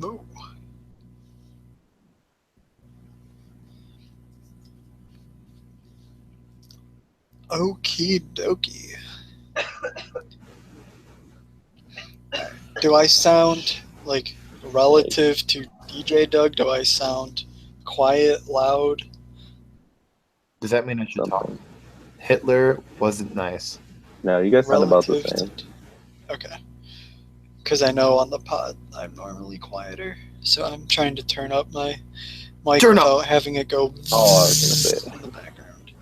Ooh. Okie dokie. Do I sound like relative to DJ Doug? Do I sound quiet, loud, Does that mean I should talk? Something. Hitler wasn't nice. No, you guys sound about the relative to? same. Okay. Because I know on the pod I'm normally quieter, so I'm trying to turn up my mic Turn up! without having it go Oh, I was gonna say, in the background.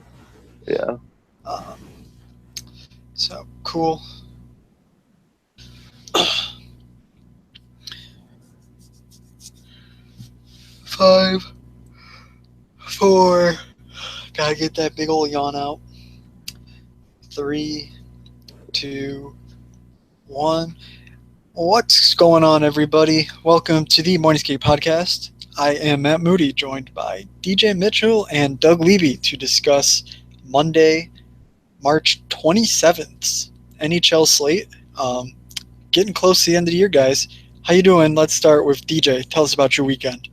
yeah. Um, so cool. Five, four. Gotta get that big old yawn out. 3, 2, 1. What's going on, everybody? Welcome to the Morningscape Podcast. I am Matt Moody, joined by DJ Mitchell and Doug Levy to discuss Monday, March 27th NHL slate. Getting close to the end of the year, guys. How you doing? Let's start with DJ. Tell us about your weekend.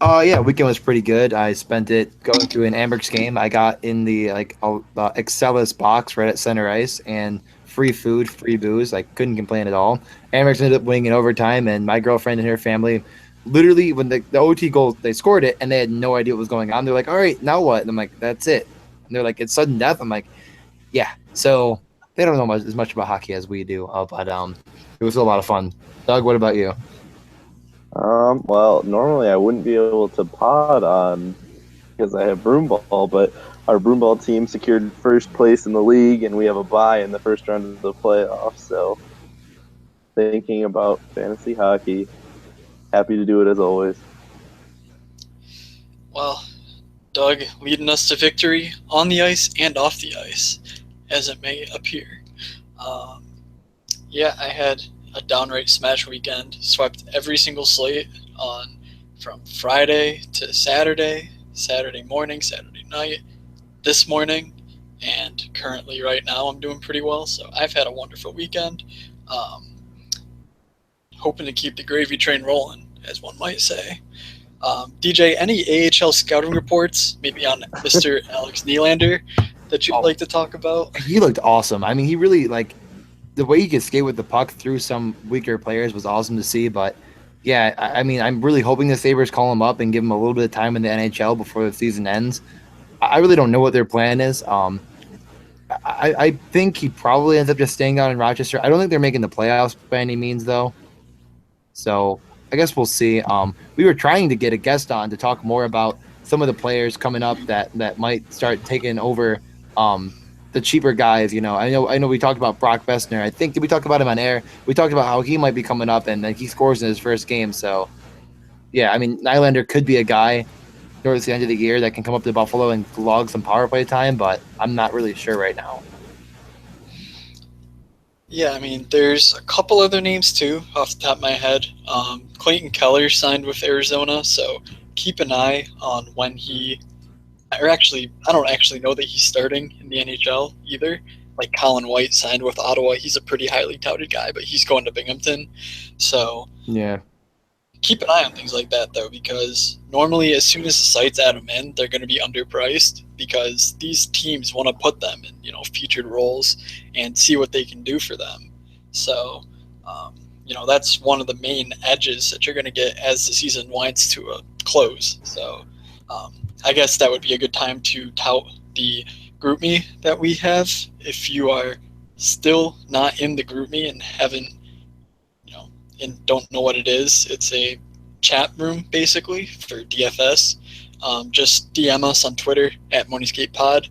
Yeah, weekend was pretty good. I spent it going to an Amherst game. I got in the Excellus box right at center ice and free food, free booze. I couldn't complain at all. Amherst ended up winning in overtime, and my girlfriend and her family, literally when the OT goal, they scored it and they had no idea what was going on. They're like, "All right, now what?" And I'm like, "That's it." And they're like, "It's sudden death." I'm like, "Yeah." So they don't know as much about hockey as we do, but it was a lot of fun. Doug, what about you? Well, normally I wouldn't be able to pod on because I have broomball, but our broomball team secured first place in the league, and we have a bye in the first round of the playoffs. So, thinking about fantasy hockey, happy to do it as always. Well, Doug leading us to victory on the ice and off the ice, as it may appear. Um, yeah, I had a downright smash weekend. Swept every single slate on from Friday to Saturday, Saturday morning, Saturday night, this morning, and currently right now I'm doing pretty well. So I've had a wonderful weekend. Um, Hoping to keep the gravy train rolling, as one might say. DJ, any AHL scouting reports, maybe on Mr. Alex Nylander, that you'd like to talk about? He looked awesome. I mean, he really the way he could skate with the puck through some weaker players was awesome to see. But yeah, I mean, I'm really hoping the Sabres call him up and give him a little bit of time in the NHL before the season ends. I really don't know what their plan is. I think he probably ends up just staying down in Rochester. I don't think they're making the playoffs by any means, though. So I guess we'll see. We were trying to get a guest on to talk more about some of the players coming up that might start taking over the cheaper guys. You know, I know we talked about Brock Besner. I think did we talk about him on air? We talked about how he might be coming up and then he scores in his first game. So yeah, I mean Nylander could be a guy towards the end of the year that can come up to Buffalo and log some power play time, but I'm not really sure right now. Yeah, I mean, there's a couple other names too, off the top of my head. Clayton Keller signed with Arizona, so keep an eye on when he. Or actually, I don't actually know that he's starting in the NHL either. Like Colin White signed with Ottawa. He's a pretty highly touted guy, but he's going to Binghamton. So Yeah. keep an eye on things like that, though, because normally as soon as the sites add them in, they're going to be underpriced because these teams want to put them in, featured roles and see what they can do for them. So, that's one of the main edges that you're going to get as the season winds to a close. So, I guess that would be a good time to tout the GroupMe that we have. If you are still not in the GroupMe and haven't and don't know what it is, it's a chat room basically for DFS. Just DM us on Twitter at Morningscape Pod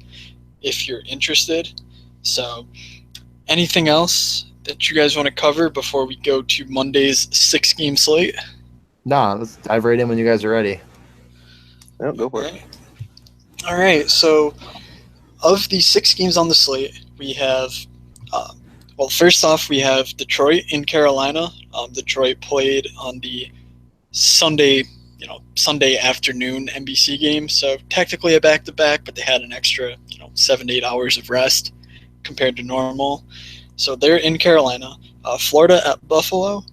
if you're interested. So, anything else that you guys want to cover before we go to Monday's 6-game slate? Nah, let's dive right in when you guys are ready. Yeah, go for it. All right. So, of the 6 games on the slate, we have first off, we have Detroit in Carolina. Detroit played on the Sunday afternoon NBC game, so technically a back-to-back, but they had an extra, 7 to 8 hours of rest compared to normal. So they're in Carolina. Florida at Buffalo.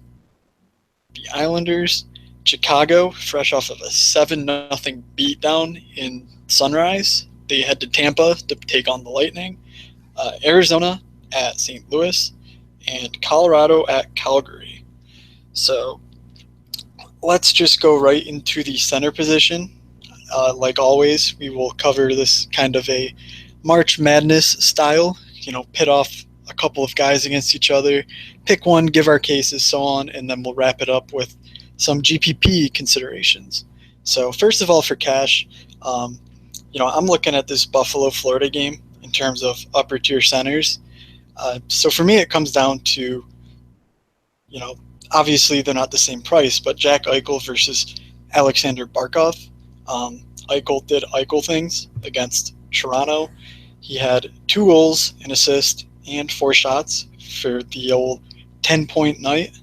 The Islanders Chicago, fresh off of a 7-0 beatdown in Sunrise, they head to Tampa to take on the Lightning. Arizona at St. Louis, and Colorado at Calgary. So let's just go right into the center position. Like always, we will cover this kind of a March Madness style, pit off a couple of guys against each other, pick one, give our cases, so on, and then we'll wrap it up with some GPP considerations. So first of all, for cash, I'm looking at this Buffalo-Florida game in terms of upper tier centers. So for me, it comes down to, obviously they're not the same price, but Jack Eichel versus Alexander Barkov. Eichel did Eichel things against Toronto. He had 2 goals, an assist, and 4 shots for the old 10-point night.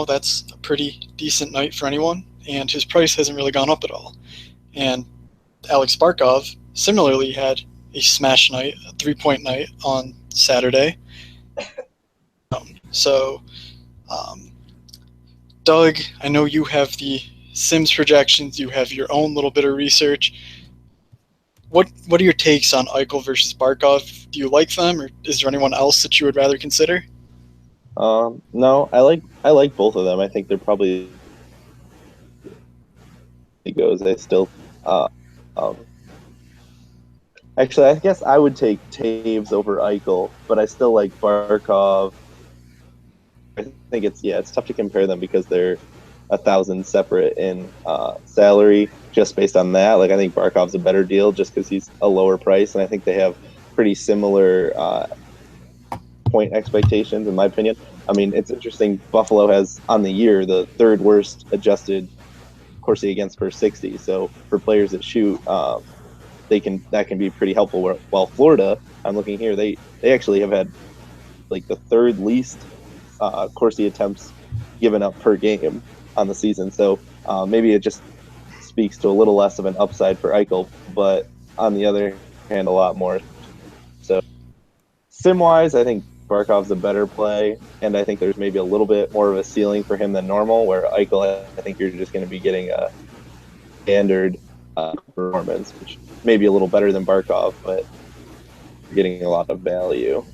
That's a pretty decent night for anyone, and his price hasn't really gone up at all. And Alex Barkov similarly had a smash night, a 3-point night on Saturday. Doug, I know you have the Sims projections. You have your own little bit of research. What are your takes on Eichel versus Barkov? Do you like them, or is there anyone else that you would rather consider? No, I like both of them. I think they're probably goes. I still actually, I guess I would take Taves over Eichel, but I still like Barkov. I think it's tough to compare them because they're 1,000 separate in salary just based on that. Like, I think Barkov's a better deal just because he's a lower price, and I think they have pretty similar point expectations, in my opinion. I mean, it's interesting. Buffalo has on the year the 3rd worst adjusted Corsi against per 60. So for players that shoot, that can be pretty helpful. While Florida, I'm looking here, they actually have had like the 3rd least Corsi attempts given up per game on the season. So maybe it just speaks to a little less of an upside for Eichel, but on the other hand, a lot more. So sim-wise, I think Barkov's a better play, and I think there's maybe a little bit more of a ceiling for him than normal, where Eichel, I think you're just going to be getting a standard performance, which may be a little better than Barkov, but you're getting a lot of value.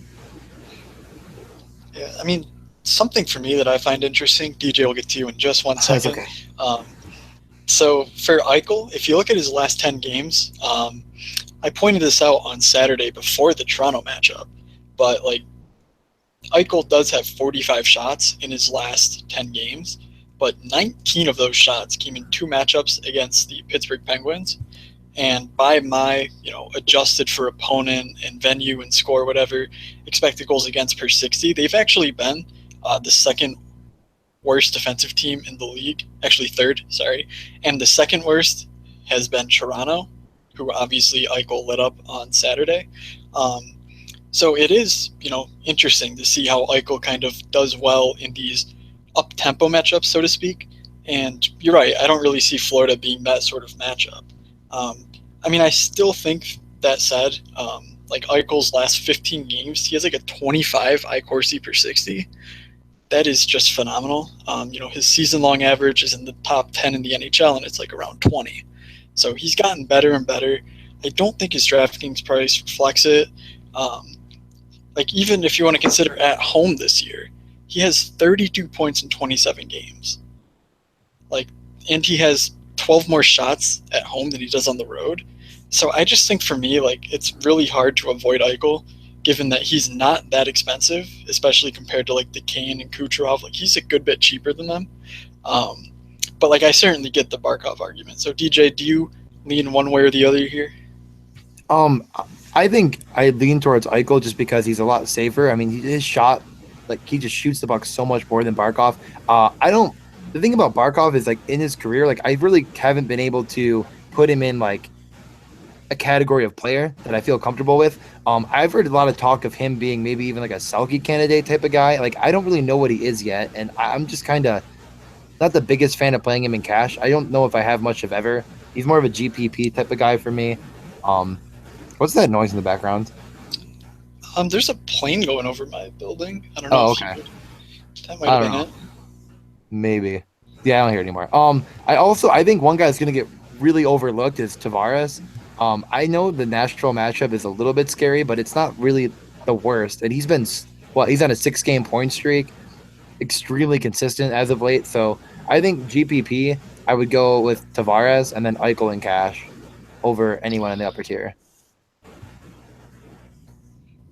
Yeah, I mean, something for me that I find interesting, DJ will get to you in just one second. Okay. So for Eichel, if you look at his last 10 games, I pointed this out on Saturday before the Toronto matchup, but Eichel does have 45 shots in his last 10 games, but 19 of those shots came in 2 matchups against the Pittsburgh Penguins. And by my, adjusted for opponent and venue and score, whatever, expected goals against per 60, they've actually been the 2nd worst defensive team in the league, actually 3rd, sorry. And the 2nd worst has been Toronto, who obviously Eichel lit up on Saturday. So it is, interesting to see how Eichel kind of does well in these up-tempo matchups, so to speak. And you're right, I don't really see Florida being that sort of matchup. I still think that said, Eichel's last 15 games, he has a 25 iCorsi per 60. That is just phenomenal. His season-long average is in the top 10 in the NHL, and it's around 20. So he's gotten better and better. I don't think his DraftKings price reflects it. Even if you want to consider at home this year, he has 32 points in 27 games. And he has 12 more shots at home than he does on the road. So I just think for me, it's really hard to avoid Eichel, given that he's not that expensive, especially compared to the Kane and Kucherov. He's a good bit cheaper than them. But I certainly get the Barkov argument. So DJ, do you lean one way or the other here? I think I lean towards Eichel just because he's a lot safer. His shot, he just shoots the puck so much more than Barkov. The thing about Barkov is in his career, I really haven't been able to put him in a category of player that I feel comfortable with. I've heard a lot of talk of him being maybe even a Selke candidate type of guy. I don't really know what he is yet, and I'm just kind of not the biggest fan of playing him in cash. I don't know if I have much of ever. He's more of a GPP type of guy for me. What's that noise in the background? There's a plane going over my building. I don't know. Oh, okay. That might have been it. Maybe. Yeah, I don't hear it anymore. I think one guy that's gonna get really overlooked is Tavares. I know the Nashville matchup is a little bit scary, but it's not really the worst. And he's on a 6 game point streak, extremely consistent as of late. So I think GPP, I would go with Tavares and then Eichel and Cash over anyone in the upper tier.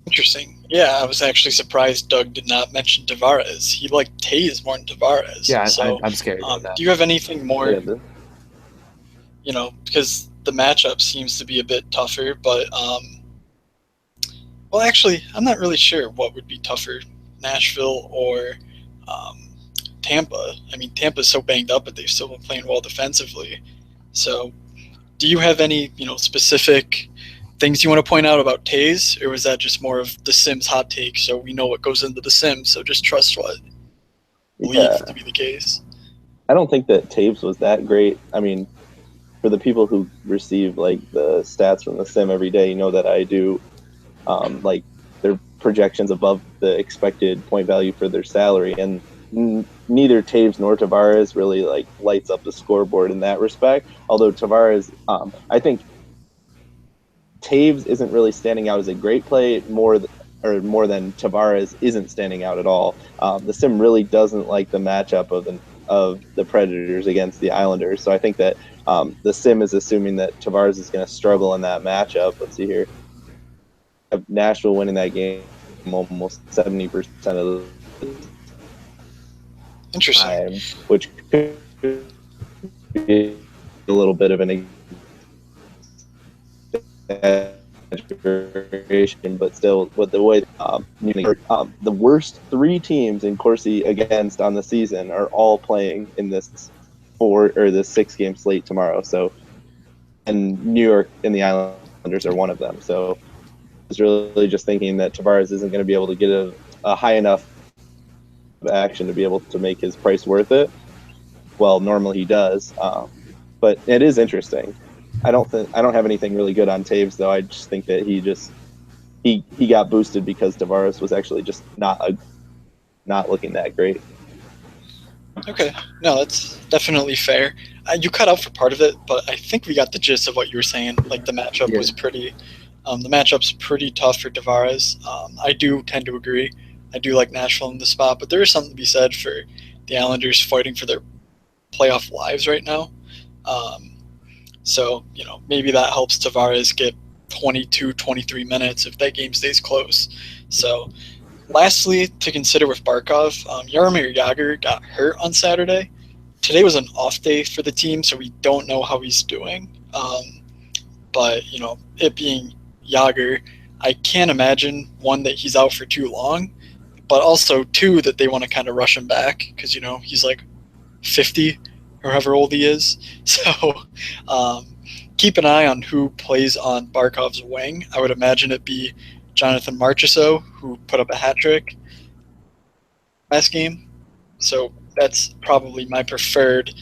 Interesting. Yeah, I was actually surprised Doug did not mention Tavares. He liked Tays more than Tavares. Yeah, So, I'm scared about that. do you have anything more? Yeah, Because the matchup seems to be a bit tougher, but well, actually, I'm not really sure what would be tougher, Nashville or Tampa. I mean, Tampa's so banged up, but they've still been playing well defensively. So, do you have any, specific things you want to point out about Tays, or was that just more of the Sims hot take? So we know what goes into the Sims, so just trust what believe to be the case. I don't think that Taves was that great. I mean, for the people who receive like the stats from the sim every day, you know that I do like their projections above the expected point value for their salary, and neither Taves nor Tavares really like lights up the scoreboard in that respect. Although Tavares, I think Taves isn't really standing out as a great play more than Tavares isn't standing out at all. The sim really doesn't like the matchup of the Predators against the Islanders, so I think that the sim is assuming that Tavares is going to struggle in that matchup. Let's see here. Nashville winning that game almost 70% of the Interesting. time, which could be a little bit of an exaggeration, but still, with the way the worst 3 teams in Corsi against on the season are all playing in this 6 game slate tomorrow. So, and New York and the Islanders are one of them. So, I was really just thinking that Tavares isn't going to be able to get a high enough action to be able to make his price worth it. Well, normally he does, but it is interesting. I don't have anything really good on Taves though. I just think that he got boosted because Tavares was actually just not looking that great. Okay, no, that's definitely fair. You cut out for part of it, but I think we got the gist of what you were saying. Like the matchup was pretty. The matchup's pretty tough for Tavares. I do tend to agree. I do like Nashville in the spot, but there is something to be said for the Islanders fighting for their playoff lives right now. So, maybe that helps Tavares get 22, 23 minutes if that game stays close. So, lastly, to consider with Barkov, Jaromir Jagr got hurt on Saturday. Today was an off day for the team, so we don't know how he's doing. But, it being Jagr, I can't imagine, one, that he's out for too long, but also, 2, that they want to kind of rush him back because, he's like 50 or however old he is. So keep an eye on who plays on Barkov's wing. I would imagine it be Jonathan Marchessault, who put up a hat trick last game. So that's probably my preferred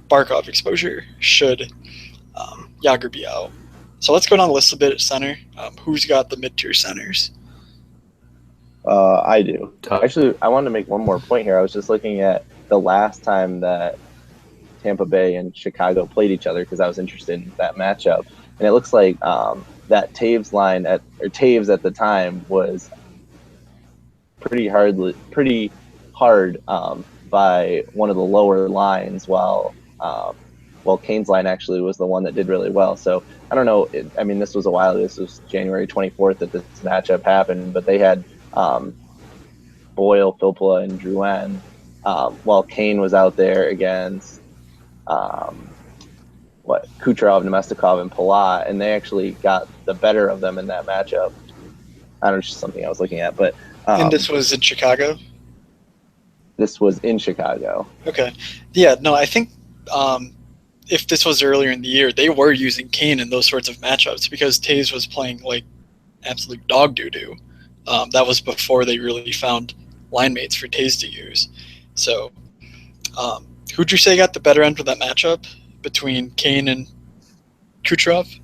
Barkov exposure should Jagr be out. So let's go down the list a bit at center. Who's got the mid-tier centers? I do. Actually, I wanted to make one more point here. I was just looking at the last time that Tampa Bay and Chicago played each other because I was interested in that matchup, and it looks like that Taves line at the time was pretty hard by one of the lower lines, while Kane's line actually was the one that did really well. So I don't know. This was a while. This was January 24th that this matchup happened, but they had Boyle, Filppula, and Drouin, while Kane was out there against Kucherov, Nemestikov, and Palat, and they actually got the better of them in that matchup. I don't know, just something I was looking at, but and this was in Chicago? This was in Chicago. Okay. Yeah, no, I think if this was earlier in the year, they were using Kane in those sorts of matchups because Taves was playing like absolute dog doo-doo. That was before they really found line mates for Taves to use. So who'd you say got the better end of that matchup between Kane and Kucherov?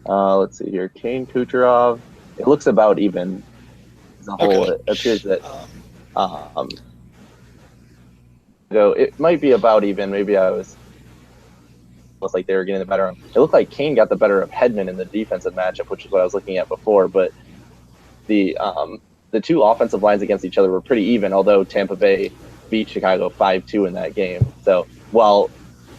Let's see here. Kane, Kucherov. It looks about even as a whole. Okay. It appears that it might be about even. Maybe I was like they were getting the better of. It looked like Kane got the better of Hedman in the defensive matchup, which is what I was looking at before. But the two offensive lines against each other were pretty even, although Tampa Bay beat Chicago 5-2 in that game. So, while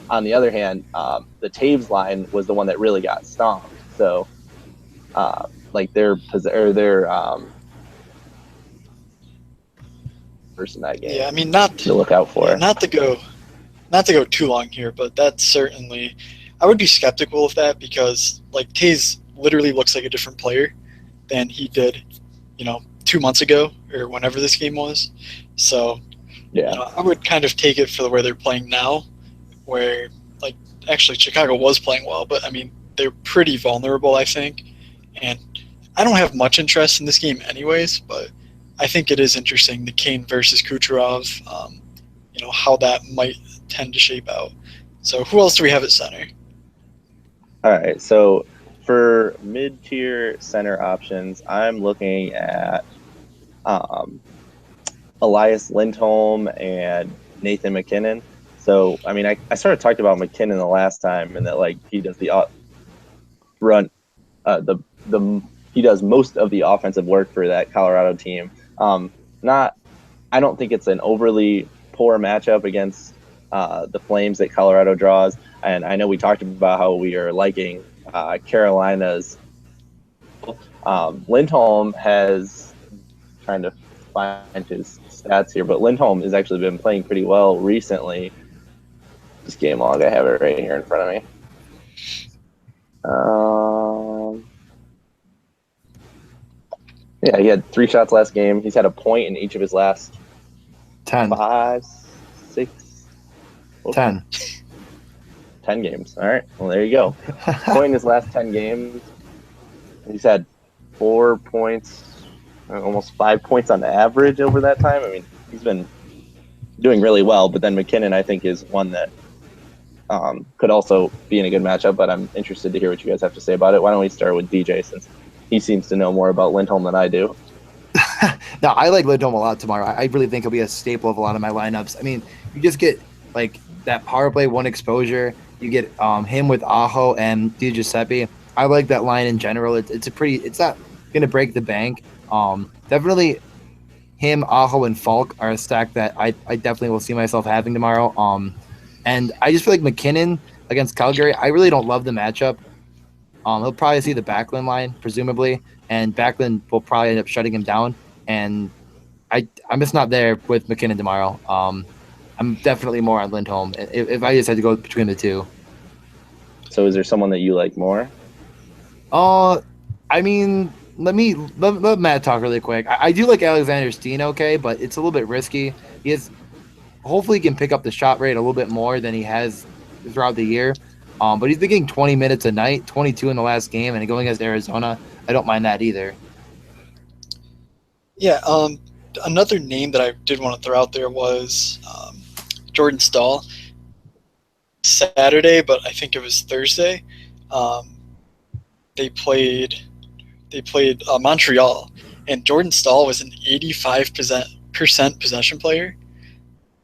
on the other hand, the Taves line was the one that really got stomped. So, like their first in that game. Yeah, I mean, not to look out for. not to go too long here, but that's certainly, I would be skeptical of that because like Taves literally looks like a different player than he did, 2 months ago or whenever this game was. So, yeah, I would kind of take it for the way they're playing now, where like actually Chicago was playing well, but I mean they're pretty vulnerable, I think, and I don't have much interest in this game anyways, but I think it is interesting the Kane versus Kucherov, how that might tend to shape out. So who else do we have at center? All right, so for mid-tier center options, I'm looking at Elias Lindholm and Nathan MacKinnon. So, I mean, I sort of talked about McKinnon the last time, and that like he does the run, he does most of the offensive work for that Colorado team. I don't think it's an overly poor matchup against the Flames that Colorado draws, and I know we talked about how we are liking Carolina's. Lindholm has trying to find his stats here, but Lindholm has actually been playing pretty well recently. This game log, I have it right here in front of me. Yeah, he had 3 shots last game. He's had a point in each of his last 10. 5, 6, 10. 10 games. All right. Well, there you go. Point in his last 10 games. He's had 4 points, almost 5 points on average over that time. I mean, he's been doing really well. But then MacKinnon, I think, is one that could also be in a good matchup. But I'm interested to hear what you guys have to say about it. Why don't we start with DJ, since he seems to know more about Lindholm than I do. No, I like Lindholm a lot tomorrow. I really think he'll be a staple of a lot of my lineups. I mean, you just get like that power play one exposure. You get him with Aho and Di Giuseppe. I like that line in general. It's not going to break the bank. Definitely him, Aho, and Falk are a stack that I definitely will see myself having tomorrow. And I just feel like MacKinnon against Calgary, I really don't love the matchup. He'll probably see the Backlund line, presumably, and Backlund will probably end up shutting him down. And I'm just not there with MacKinnon tomorrow. I'm definitely more on Lindholm if I just had to go between the two. So is there someone that you like more? I mean, let Matt talk really quick. I do like Alexander Steen, okay, but it's a little bit risky. Hopefully he can pick up the shot rate a little bit more than he has throughout the year. But he's been getting 20 minutes a night, 22 in the last game, and going against Arizona, I don't mind that either. Yeah, another name that I did want to throw out there was Jordan Staal. Saturday, but I think it was Thursday. They played Montreal, and Jordan Staal was an 85% possession player.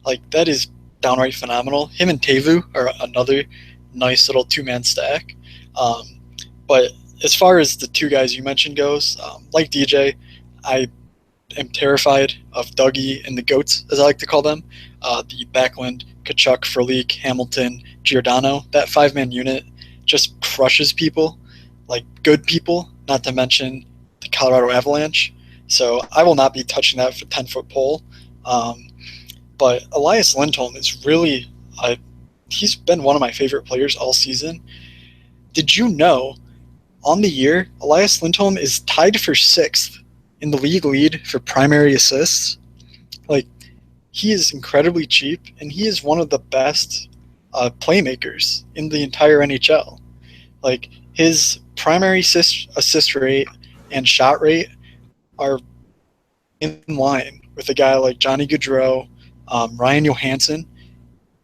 Like, that is downright phenomenal. Him and Teuvo are another nice little two-man stack. But as far as the two guys you mentioned goes, like DJ, I am terrified of Dougie and the GOATs, as I like to call them. The Backlund, Tkachuk, Frolik, Hamilton, Giordano. That 5-man unit just crushes people, like good people, not to mention the Colorado Avalanche. So I will not be touching that for 10-foot pole. But Elias Lindholm is really he's been one of my favorite players all season. Did you know, on the year, Elias Lindholm is tied for 6th in the league lead for primary assists? Like, he is incredibly cheap, and he is one of the best playmakers in the entire NHL. Like, his primary assist rate and shot rate are in line with a guy like Johnny Gaudreau, Ryan Johansson.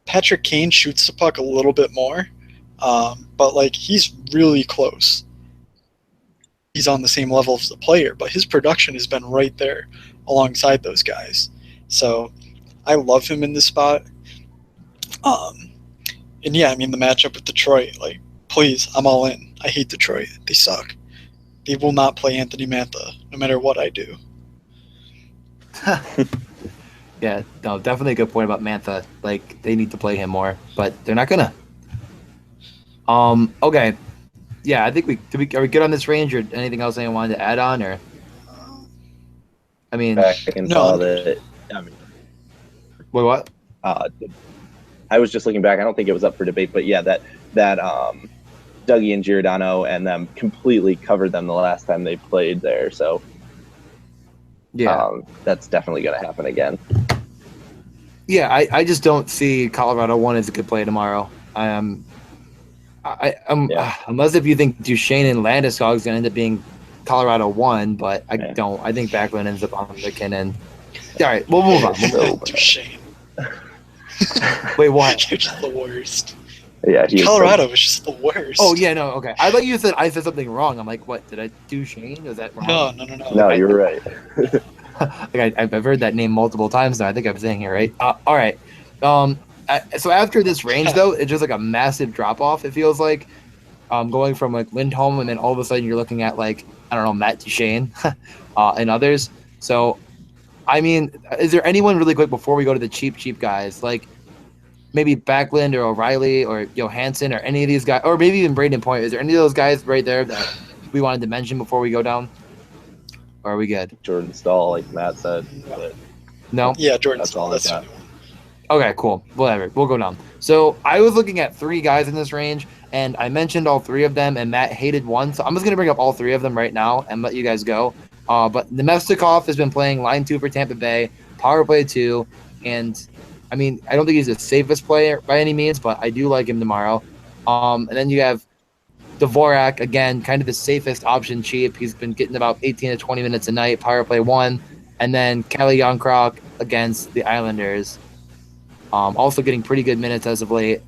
Patrick Kane shoots the puck a little bit more, but like, he's really close. He's on the same level as the player, but his production has been right there alongside those guys. So I love him in this spot. Um, and yeah, I mean the matchup with Detroit, like please, I'm all in. I hate Detroit. They suck. They will not play Anthony Mantha no matter what I do. Yeah, no, definitely a good point about Mantha. Like they need to play him more, but they're not gonna. Okay. Yeah, I think are we good on this range or anything else anyone wanted to add on or I mean Back and No, saw I'm good. that. I mean, what? uh, I was just looking back. I don't think it was up for debate, but yeah, that Dougie and Giordano and them completely covered them the last time they played there. So Yeah. that's definitely going to happen again. Yeah, I just don't see Colorado 1 as a good play tomorrow. Yeah. Unless if you think Duchesne and Landeskog is going to end up being Colorado 1, but I Yeah. don't. I think Backlund ends up on McKinnon. All right, we'll move on. Shame. Wait, what? You're just the worst. Yeah, Colorado was just the worst. Oh yeah, no, okay. I thought you said I said something wrong. I'm like, what? Did I do Shane? Was that wrong? No. No, you're right. Like I've heard that name multiple times now. I think I'm saying it right. All right. So after this range though, it's just like a massive drop off. It feels like, going from like Lindholm, and then all of a sudden you're looking at like I don't know Matt Duchene, and others. So, I mean, is there anyone really quick before we go to the cheap guys like? Maybe Backlund or O'Reilly or Johansson or any of these guys, or maybe even Braden Point. Is there any of those guys right there that we wanted to mention before we go down? Or are we good? Jordan Stahl, like Matt said. But No? Yeah, Jordan That's all Stahl. I That's got. Okay, cool. Whatever. We'll go down. So I was looking at 3 guys in this range, and I mentioned all 3 of them, and Matt hated one. So I'm just going to bring up all 3 of them right now and let you guys go. But Nemestikov has been playing line 2 for Tampa Bay, power play 2, and I mean, I don't think he's the safest player by any means, but I do like him tomorrow. And then you have Dvorak, again, kind of the safest option, cheap. He's been getting about 18 to 20 minutes a night, power play 1. And then Kelly Youngkrok against the Islanders. Also getting pretty good minutes as of late.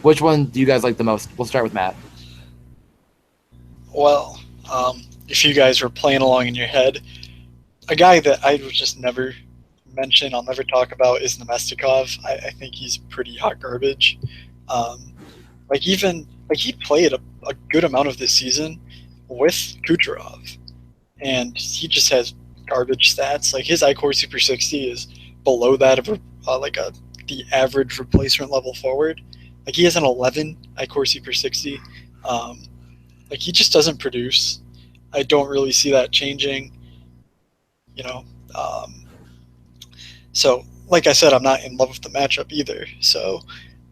Which one do you guys like the most? We'll start with Matt. Well, if you guys were playing along in your head, a guy that I would just never mention, I'll never talk about, is Nemestikov. I think he's pretty hot garbage. He played a good amount of this season with Kucherov, and he just has garbage stats. Like his iCore Super 60 is below that of the average replacement level forward. Like he has an 11 iCore Super 60. Like he just doesn't produce. I don't really see that changing. You know. So, like I said, I'm not in love with the matchup either. So,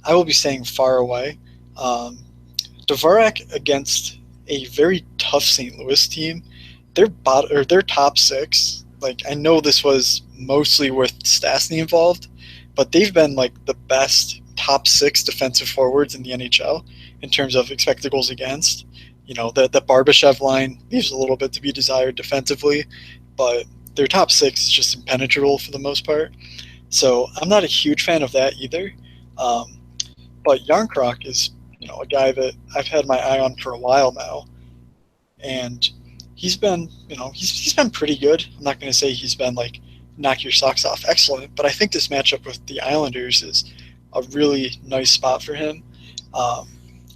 I will be staying far away. Dvorak against a very tough St. Louis team. Their top 6. Like I know this was mostly with Stastny involved, but they've been like the best top 6 defensive forwards in the NHL in terms of expected goals against. You know, the Barbashev line leaves a little bit to be desired defensively, but their top 6 is just impenetrable for the most part. So I'm not a huge fan of that either. But Yarncroc is, a guy that I've had my eye on for a while now, and he's been, he's been pretty good. I'm not going to say he's been like knock your socks off excellent, but I think this matchup with the Islanders is a really nice spot for him.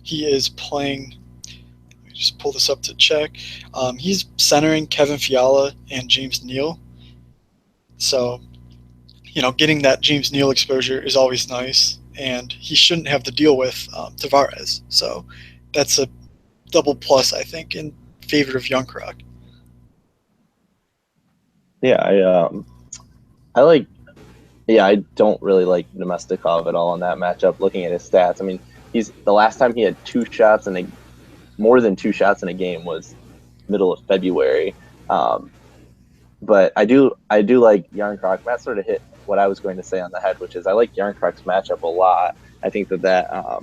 He is playing. Let me just pull this up to check. He's centering Kevin Fiala and James Neal. So, getting that James Neal exposure is always nice, and he shouldn't have to deal with Tavares. So that's a double plus, I think, in favor of Youngcroc. Yeah, I don't really like Nemestikov at all in that matchup. Looking at his stats, I mean, the last time he had more than 2 shots in a game was middle of February. But I do like Yarncroc. Matt sort of hit what I was going to say on the head, which is I like Yarncroc's matchup a lot. I think that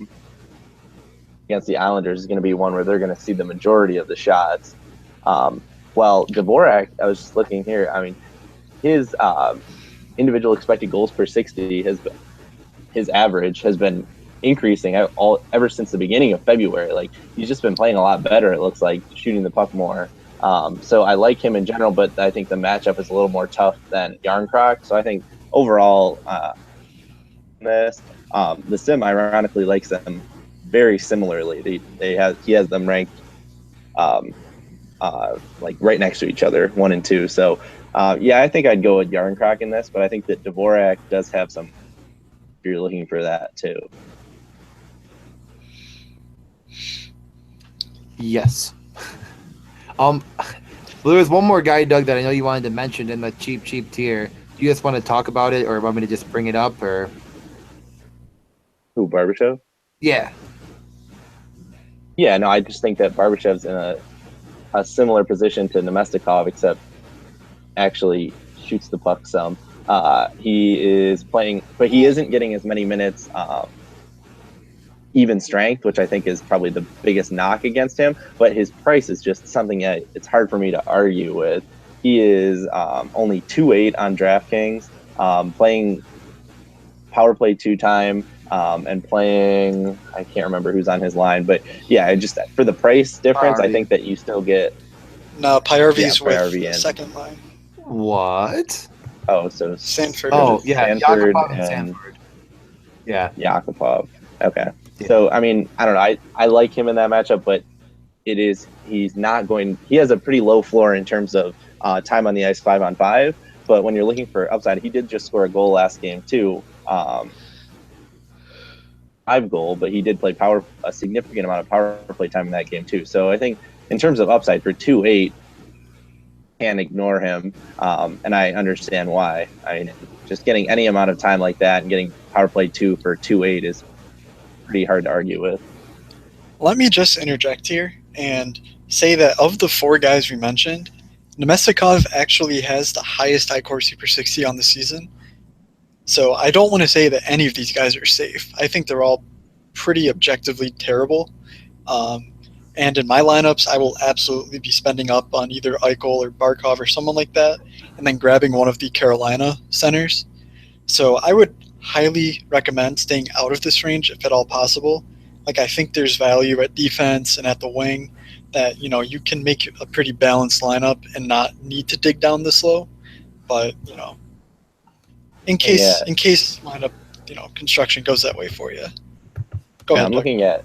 against the Islanders is going to be one where they're going to see the majority of the shots. Well, Dvorak, I was just looking here. I mean, his individual expected goals per 60 his average has been increasing ever since the beginning of February. Like he's just been playing a lot better. It looks like shooting the puck more. So I like him in general, but I think the matchup is a little more tough than Yarncroc. So I think overall, this. The sim ironically likes them very similarly. He has them ranked like right next to each other, 1 and 2. So yeah, I think I'd go with Yarncroc in this, but I think that Dvorak does have some. If you're looking for that too. Yes. Well, there was one more guy, Doug, that I know you wanted to mention in the cheap tier. Do you just want to talk about it, or want me to just bring it up, or? Who, Barbashev? Yeah. Yeah, no, I just think that Barbashev's in a similar position to Nemestikov, except actually shoots the puck some. He is playing, but he isn't getting as many minutes. Even strength, which I think is probably the biggest knock against him, but his price is just something that it's hard for me to argue with. He is only 2.8 on DraftKings, playing power play 2-time, and playing, I can't remember who's on his line, but yeah, just for the price difference, I think that you still get. No, Pyarvi's with Pyarvi the and second line. What? Oh, so Sanford. Oh, yeah, Sanford Yakupov and and Sanford. Yeah. Yakupov. Okay. Yeah. So, I mean, I don't know. I like him in that matchup, but he's not going. He has a pretty low floor in terms of time on the ice 5-on-5. But when you're looking for upside, he did just score a goal last game too. 5-goal, but he did play a significant amount of power play time in that game too. So I think in terms of upside for 2.8, can't ignore him, and I understand why. I mean, just getting any amount of time like that and getting power play 2 for 2.8 is pretty hard to argue with. Let me just interject here and say that of the 4 guys we mentioned, Nemestikov actually has the highest iCorsi per 60 on the season. So I don't want to say that any of these guys are safe. I think they're all pretty objectively terrible. And in my lineups, I will absolutely be spending up on either Eichel or Barkov or someone like that, and then grabbing one of the Carolina centers. So I would highly recommend staying out of this range if at all possible. Like, I think there's value at defense and at the wing that, you can make a pretty balanced lineup and not need to dig down this low. But, in case lineup, construction goes that way for you. Go ahead. I'm looking at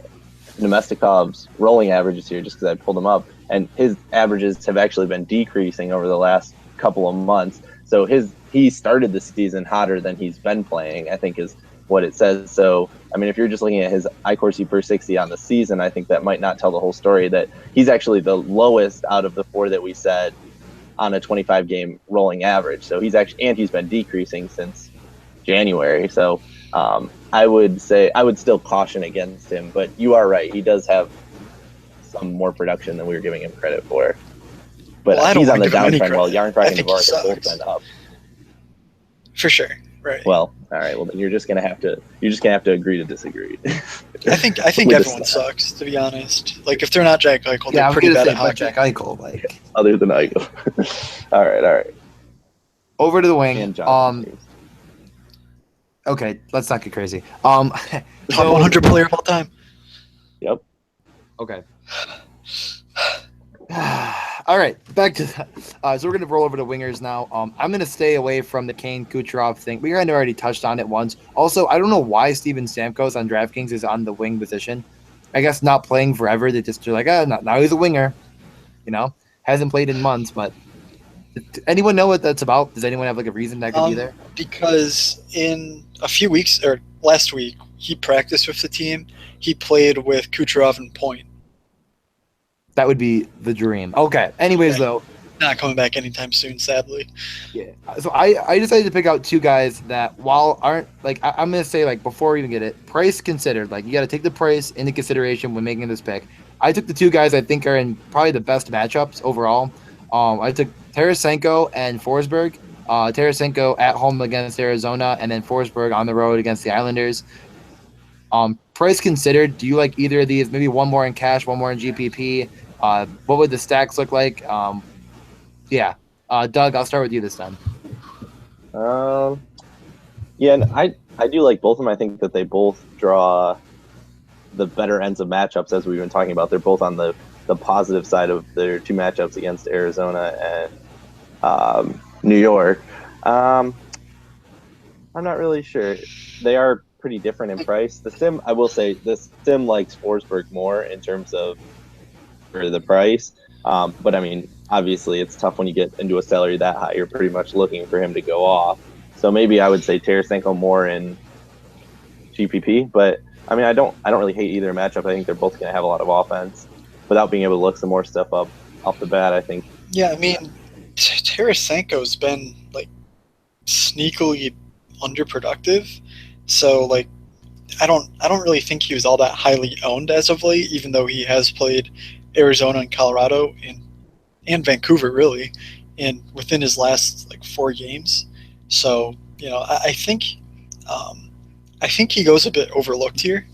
Nemestikov's rolling averages here just because I pulled them up, and his averages have actually been decreasing over the last couple of months. So he started the season hotter than he's been playing, I think is what it says. So, I mean, if you're just looking at his iCorsi per 60 on the season, I think that might not tell the whole story, that he's actually the lowest out of the 4 that we said on a 25-game rolling average. So he's been decreasing since January. So I would still caution against him, but you are right. He does have some more production than we were giving him credit for. But he's on the downtrend while Yarncroc and Dvorak have both been up. For sure. Right. Well, all right. Well, then you're just gonna have to agree to disagree. I think everyone sucks, to be honest. Like, if they're not Jack Eichel, they're pretty bad at hockey. Jack Eichel, like. Other than Eichel. all right. Over to the wing. And okay, let's not get crazy. Top 100 player of all time. Yep. Okay. All right, back to that. So we're going to roll over to wingers now. I'm going to stay away from the Kane Kucherov thing. We kind of already touched on it once. Also, I don't know why Steven Stamkos on DraftKings is on the wing position. I guess not playing forever. They're like, now he's a winger. Hasn't played in months, but anyone know what that's about? Does anyone have like a reason that could be there? Because in a few weeks, or last week, he practiced with the team. He played with Kucherov and Point. That would be the dream. Okay. Anyways, though. Not coming back anytime soon, sadly. Yeah. So I decided to pick out 2 guys that, while aren't, like, I'm going to say, like, before we even get it, price considered. Like, you got to take the price into consideration when making this pick. I took the 2 guys I think are in probably the best matchups overall. I took Tarasenko and Forsberg. Tarasenko at home against Arizona, and then Forsberg on the road against the Islanders. Price considered, do you like either of these? Maybe one more in cash, one more in GPP. What would the stacks look like? Yeah. Doug, I'll start with you this time. Yeah, and I do like both of them. I think that they both draw the better ends of matchups, as we've been talking about. They're both on the positive side of their 2 matchups against Arizona and New York. I'm not really sure. They are pretty different in price. The sim, I will say, the sim likes Forsberg more in terms of for the price. But I mean, obviously, it's tough when you get into a salary that high. You're pretty much looking for him to go off. So maybe I would say Tarasenko more in GPP. But I mean, I don't really hate either matchup. I think they're both going to have a lot of offense without being able to look some more stuff up off the bat. I think. Yeah, I mean, Tarasenko's been like sneakily underproductive. So like I don't really think he was all that highly owned as of late, even though he has played Arizona and Colorado and Vancouver really, and within his last like 4 games. So I think he goes a bit overlooked here.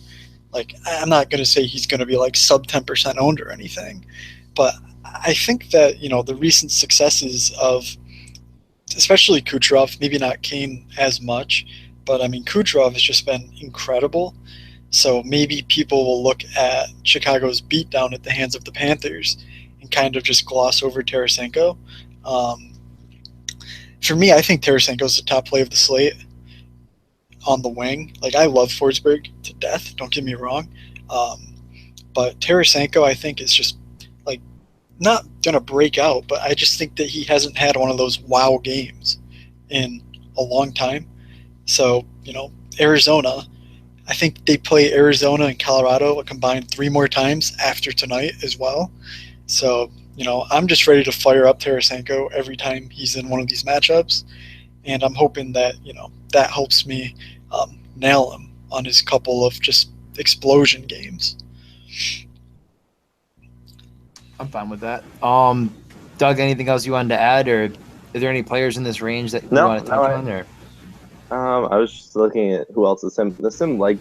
Like I'm not going to say he's going to be like sub 10% owned or anything, but I think that the recent successes of especially Kucherov, maybe not Kane as much, but I mean Kucherov has just been incredible. So maybe people will look at Chicago's beatdown at the hands of the Panthers and kind of just gloss over Tarasenko. Um, for me, I think Tarasenko's the top play of the slate on the wing. Like I love Forsberg to death. Don't get me wrong, but Tarasenko I think is just like not gonna break out. But I just think that he hasn't had one of those wow games in a long time. So Arizona. I think they play Arizona and Colorado a combined 3 more times after tonight as well. So, I'm just ready to fire up Tarasenko every time he's in one of these matchups. And I'm hoping that, that helps me nail him on his couple of just explosion games. I'm fine with that. Doug, anything else you wanted to add, or are there any players in this range that you want to touch on? Or I was just looking at who else the sim like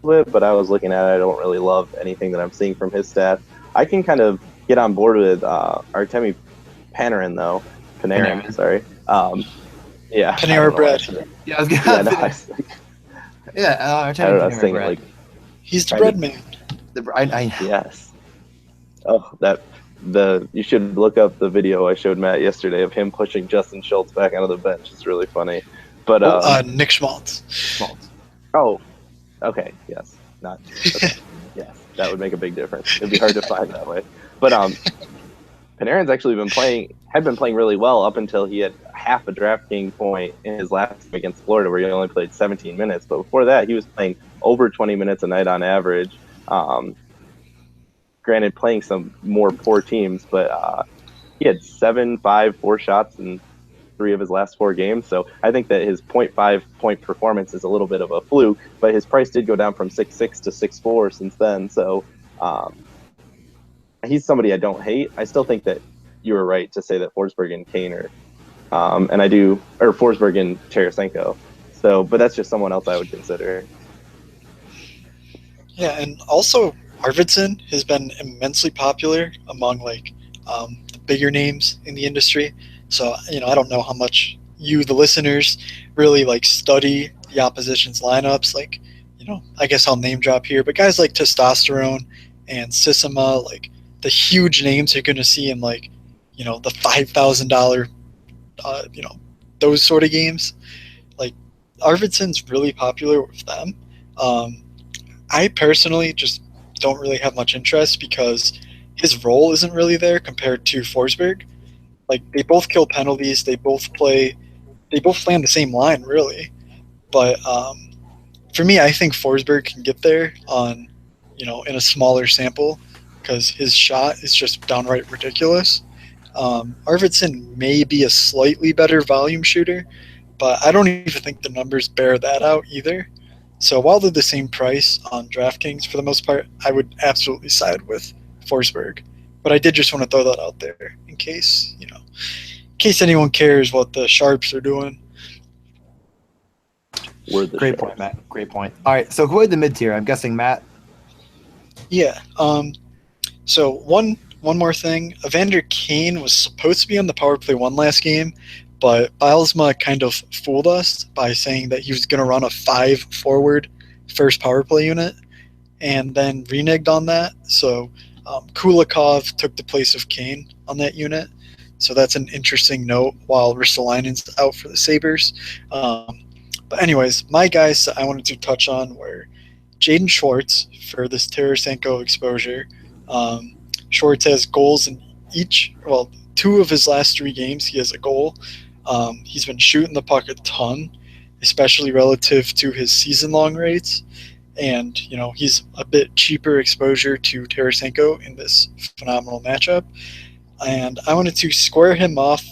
it, but I was looking at it. I don't really love anything that I'm seeing from his stats. I can kind of get on board with Artemi Panarin though. Panarin, sorry. Yeah. Panera Bread. Yeah, I was gonna Artemi Panarin. Like he's the bread man. Yes. Oh, you should look up the video I showed Matt yesterday of him pushing Justin Schultz back onto the bench. It's really funny. But Nick Schmaltz. Oh, okay. Yes. Not. Okay. Yes, that would make a big difference. It'd be hard to find that way. But Panarin's actually had been playing really well up until he had half a DraftKings point in his last game against Florida, where he only played 17 minutes. But before that, he was playing over 20 minutes a night on average. Granted, playing some more poor teams, but he had 7, 5, 4 shots in 3 of his last 4 games. So I think that his 0.5 point performance is a little bit of a fluke, but his price did go down from 6.6 to 6.4 since then. So he's somebody I don't hate. I still think that you were right to say that Forsberg and Kane or Forsberg and Tarasenko. So, but that's just someone else I would consider. Yeah, and also Arvidsson has been immensely popular among the bigger names in the industry. So, I don't know how much you, the listeners, really study the opposition's lineups. I guess I'll name drop here, but guys like Testosterone and Sissima, the huge names you're going to see in the $5,000, those sort of games. Arvidsson's really popular with them. I personally just don't really have much interest because his role isn't really there compared to Forsberg. They both kill penalties. They both play on the same line, really. But for me, I think Forsberg can get there on, in a smaller sample because his shot is just downright ridiculous. Arvidsson may be a slightly better volume shooter, but I don't even think the numbers bear that out either. So while they're the same price on DraftKings for the most part, I would absolutely side with Forsberg. But I did just want to throw that out there in case anyone cares what the Sharps are doing. Great point, Matt. Great point. All right, so go ahead the mid tier. I'm guessing Matt. Yeah. So one more thing. Evander Kane was supposed to be on the power play 1 last game, but Bylsma kind of fooled us by saying that he was going to run a 5-forward first power play unit, and then reneged on that. So Kulikov took the place of Kane on that unit. So that's an interesting note while Ristolainen's out for the Sabres. But anyways, my guys I wanted to touch on were Jaden Schwartz for this Tarasenko exposure. Schwartz has goals in well, 2 of his last 3 games. He has a goal. He's been shooting the puck a ton, especially relative to his season-long rates. And, he's a bit cheaper exposure to Tarasenko in this phenomenal matchup. And I wanted to square him off,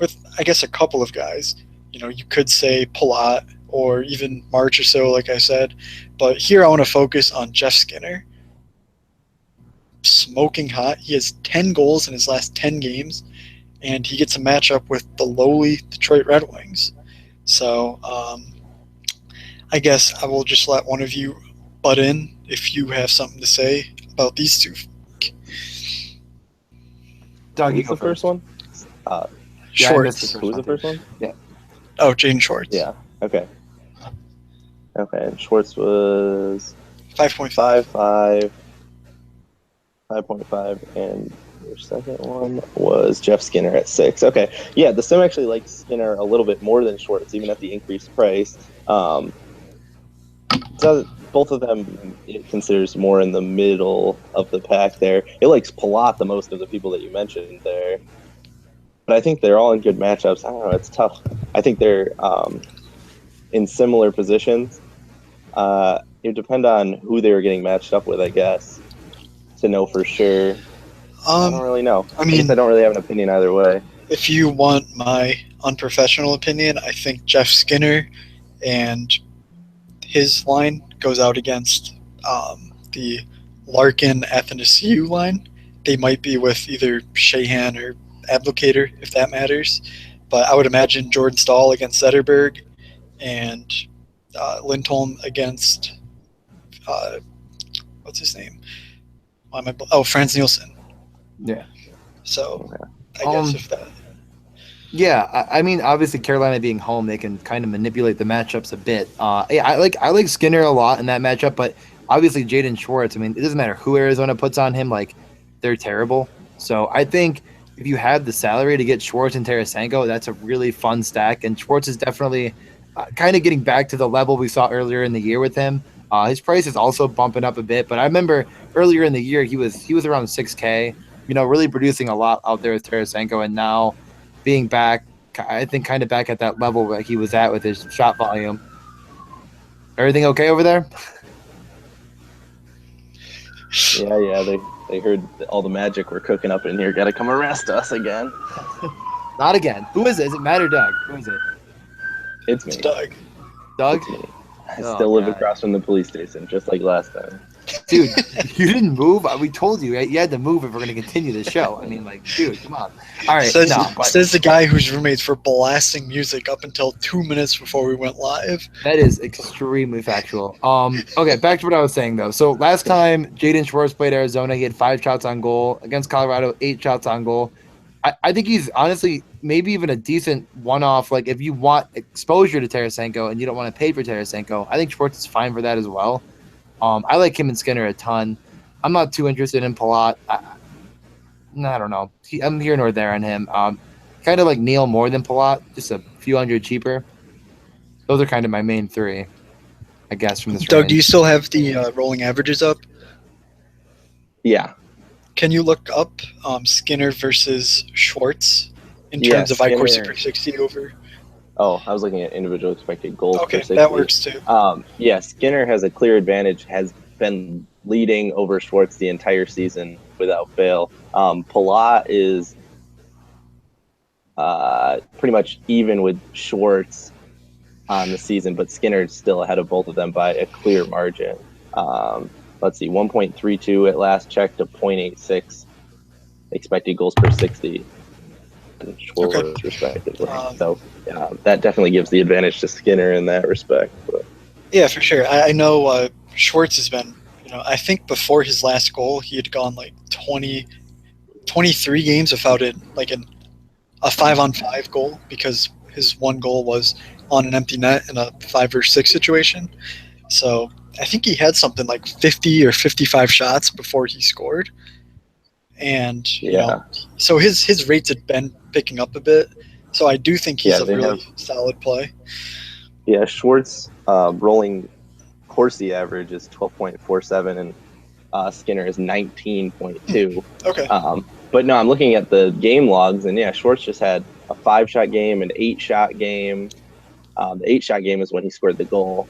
with, I guess, a couple of guys. You could say Palat or even March or so, like I said. But here I want to focus on Jeff Skinner. Smoking hot. He has 10 goals in his last 10 games, and he gets a matchup with the lowly Detroit Red Wings. So I guess I will just let one of you butt in if you have something to say about these two. Doug, you Who's go the first one? Schwartz. Who was the first one? Yeah. Oh, Jaden Schwartz. Yeah. Okay. And Schwartz was 5.5. 5.5, and your second one was Jeff Skinner at 6. Okay. Yeah, the sim actually likes Skinner a little bit more than Schwartz, even at the increased price. So both of them it considers more in the middle of the pack there. It likes Palat the most of the people that you mentioned there. But I think they're all in good matchups. I don't know, it's tough. I think they're in similar positions. It would depend on who they were getting matched up with, I guess, to know for sure. I don't really know. I guess I don't really have an opinion either way. If you want my unprofessional opinion, I think Jeff Skinner and his line goes out against the Larkin Athanasiou line. They might be with either Sheahan or Ablocator, if that matters. But I would imagine Jordan Stahl against Zetterberg and Lindholm against what's his name? Franz Nielsen. Yeah. So I guess if that. Yeah, I mean, obviously Carolina being home, they can kind of manipulate the matchups a bit. Yeah, I like Skinner a lot in that matchup, but obviously Jaden Schwartz. I mean, it doesn't matter who Arizona puts on him; like they're terrible. So I think if you have the salary to get Schwartz and Tarasenko, that's a really fun stack. And Schwartz is definitely kind of getting back to the level we saw earlier in the year with him. His price is also bumping up a bit, but I remember earlier in the year he was around 6K. Really producing a lot out there with Tarasenko, and now being back, I think, kind of back at that level that he was at with his shot volume. Everything okay over there? Yeah. They heard all the magic we're cooking up in here. Got to come arrest us again. Not again. Who is it? Is it Matt or Doug? Who is it? It's me. It's Doug. Doug? It's me. I still live across from the police station, just like last time. Dude, you didn't move. We told you you had to move if we're going to continue the show. I mean, dude, come on. All right. Says the guy whose roommates were blasting music up until 2 minutes before we went live. That is extremely factual. Okay, back to what I was saying, though. So last time Jaden Schwartz played Arizona, he had 5 shots on goal. Against Colorado, 8 shots on goal. I think he's honestly maybe even a decent one-off. Like, if you want exposure to Tarasenko and you don't want to pay for Tarasenko, I think Schwartz is fine for that as well. I like him and Skinner a ton. I'm not too interested in Palat. I don't know. I'm here nor there on him. Kind of like Neil more than Palat, just a few hundred cheaper. Those are kind of my main 3, I guess, from this Doug, range. do you still have the rolling averages up? Yeah. Can you look up Skinner versus Schwartz in terms of iCourse per 60 over? Oh, I was looking at individual expected goals per 60. That works too. Yeah, Skinner has a clear advantage, has been leading over Schwartz the entire season without fail. Palat is pretty much even with Schwartz on the season, but Skinner is still ahead of both of them by a clear margin. Let's see, 1.32 at last check to 0.86 expected goals per 60. And Schwartz, respectively. So that definitely gives the advantage to Skinner in that respect. But. Yeah, for sure. I know Schwartz has been, I think before his last goal, he had gone 23 games without a 5-on-5 goal because his one goal was on an empty net in a 5-or-6 situation. So I think he had something like 50 or 55 shots before he scored. And, so his rates had been picking up a bit. So I do think he's a really solid play. Yeah, Schwartz rolling Corsi average is 12.47 and Skinner is 19.2. Okay. But no, I'm looking at the game logs, and yeah, Schwartz just had a 5-shot game, an 8-shot game. The 8-shot game is when he scored the goal.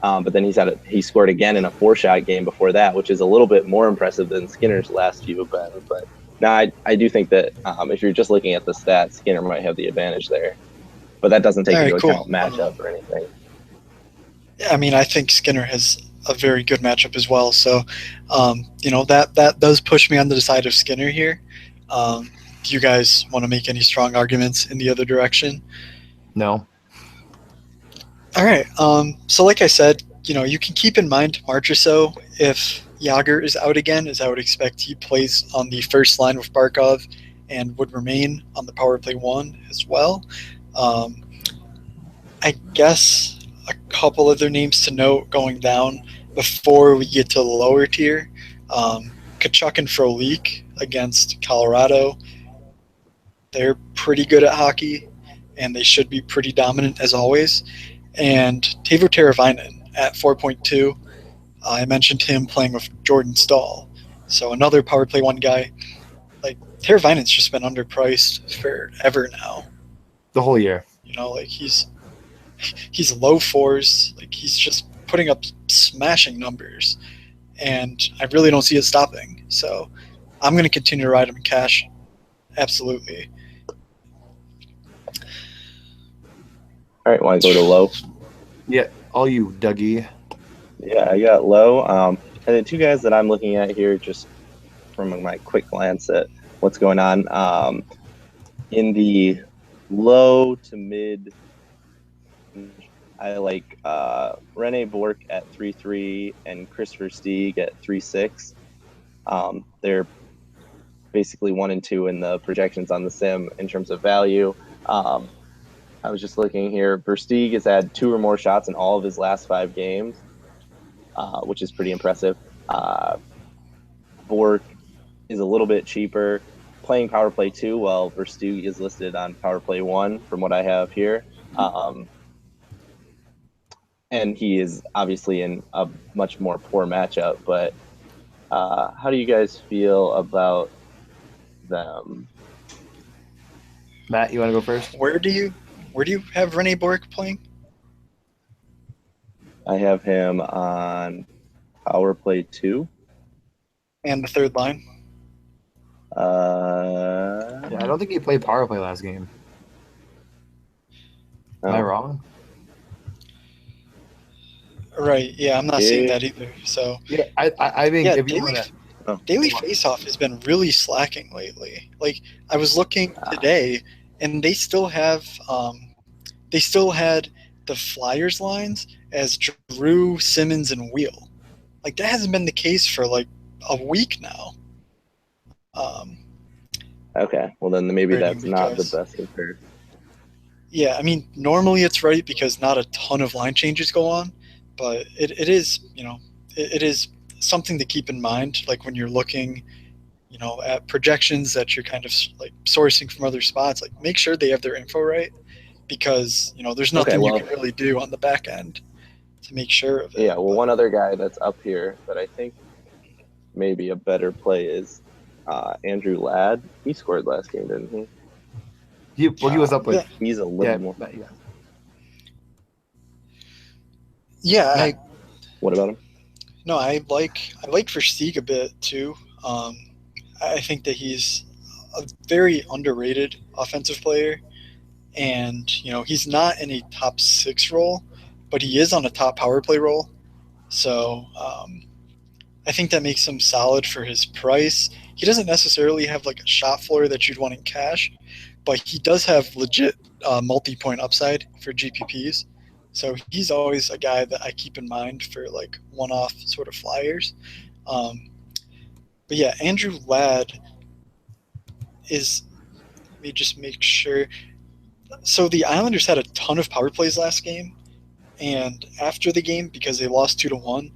But then he scored again in a 4-shot game before that, which is a little bit more impressive than Skinner's last few have been. But no, I do think that if you're just looking at the stats, Skinner might have the advantage there. But that doesn't take All right, into cool. account matchup or anything. Yeah, I mean, I think Skinner has a very good matchup as well. So, that does push me on the side of Skinner here. Do you guys want to make any strong arguments in the other direction? No. All right. So like I said, you can keep in mind March or so if Yager is out again, as I would expect he plays on the first line with Barkov and would remain on the power play 1 as well. I guess a couple other names to note going down before we get to the lower tier. Kachuk and Frolik against Colorado. They're pretty good at hockey, and they should be pretty dominant as always. And Teuvo Teravainen at 4.2. I mentioned him playing with Jordan Stahl. So another power play 1 guy. Like, Teravainen's just been underpriced forever now. The whole year. He's low 4s. Like, he's just putting up smashing numbers. And I really don't see it stopping. So I'm going to continue to ride him in cash. Absolutely. All right, want to go to low? Yeah, all you, Dougie. Yeah, I got low. And the 2 guys that I'm looking at here, just from my quick glance at what's going on, in the low to mid, I like Rene Bork at 3.3 and Christopher Stieg at 3.6. They're basically 1 and 2 in the projections on the sim in terms of value. I was just looking here. Versteeg has had 2 or more shots in all of his last 5 games, which is pretty impressive. Bork is a little bit cheaper, playing power play 2, while Versteeg is listed on power play 1 from what I have here. And he is obviously in a much more poor matchup. But how do you guys feel about them? Matt, you want to go first? Where do you have Rene Bork playing? I have him on power play 2. And the third line? Yeah, I don't think he played power play last game. Am I wrong? Right. Yeah, I'm not seeing that either. So yeah, I think if you want to. Daily Faceoff has been really slacking lately. Like, I was looking today, and they still have they still had the Flyers lines as Drew, Simmons, and Wheel. Like, that hasn't been the case for like a week now. Okay, well then maybe that's not the best comparison. Yeah, I mean, normally it's right because not a ton of line changes go on, but it is, it is something to keep in mind, like when you're looking, at projections that you're kind of like sourcing from other spots. Like, make sure they have their info right, because there's nothing you can really do on the back end to make sure of it. Yeah, well, one other guy that's up here that I think maybe a better play is Andrew Ladd. He scored last game, didn't he? He was up with. He's a little more. Yeah. What about him? No, I like Versteeg a bit too. I think that he's a very underrated offensive player, and he's not in a top 6 role, but he is on a top power play role. So I think that makes him solid for his price. He doesn't necessarily have like a shot floor that you'd want in cash, but he does have legit multi-point upside for GPPs. So he's always a guy that I keep in mind for like one-off sort of flyers. But yeah, Andrew Ladd is, let me just make sure. So the Islanders had a ton of power plays last game, and after the game, because they lost 2-1,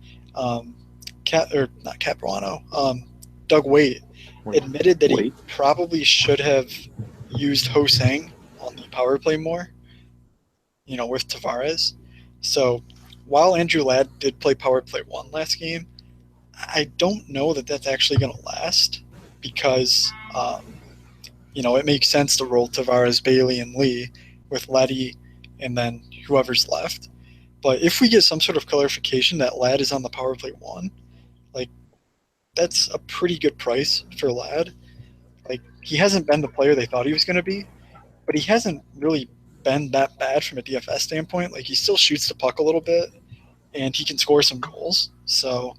Doug Waite admitted that he probably should have used Ho-Sang on the power play more, with Tavares. So while Andrew Ladd did play power play 1 last game, I don't know that that's actually going to last because, it makes sense to roll Tavares, Bailey, and Lee with Letty and then whoever's left. But if we get some sort of clarification that Ladd is on the power play 1, like, that's a pretty good price for Ladd. Like, he hasn't been the player they thought he was going to be, but he hasn't really been that bad from a DFS standpoint. Like, he still shoots the puck a little bit, and he can score some goals. So,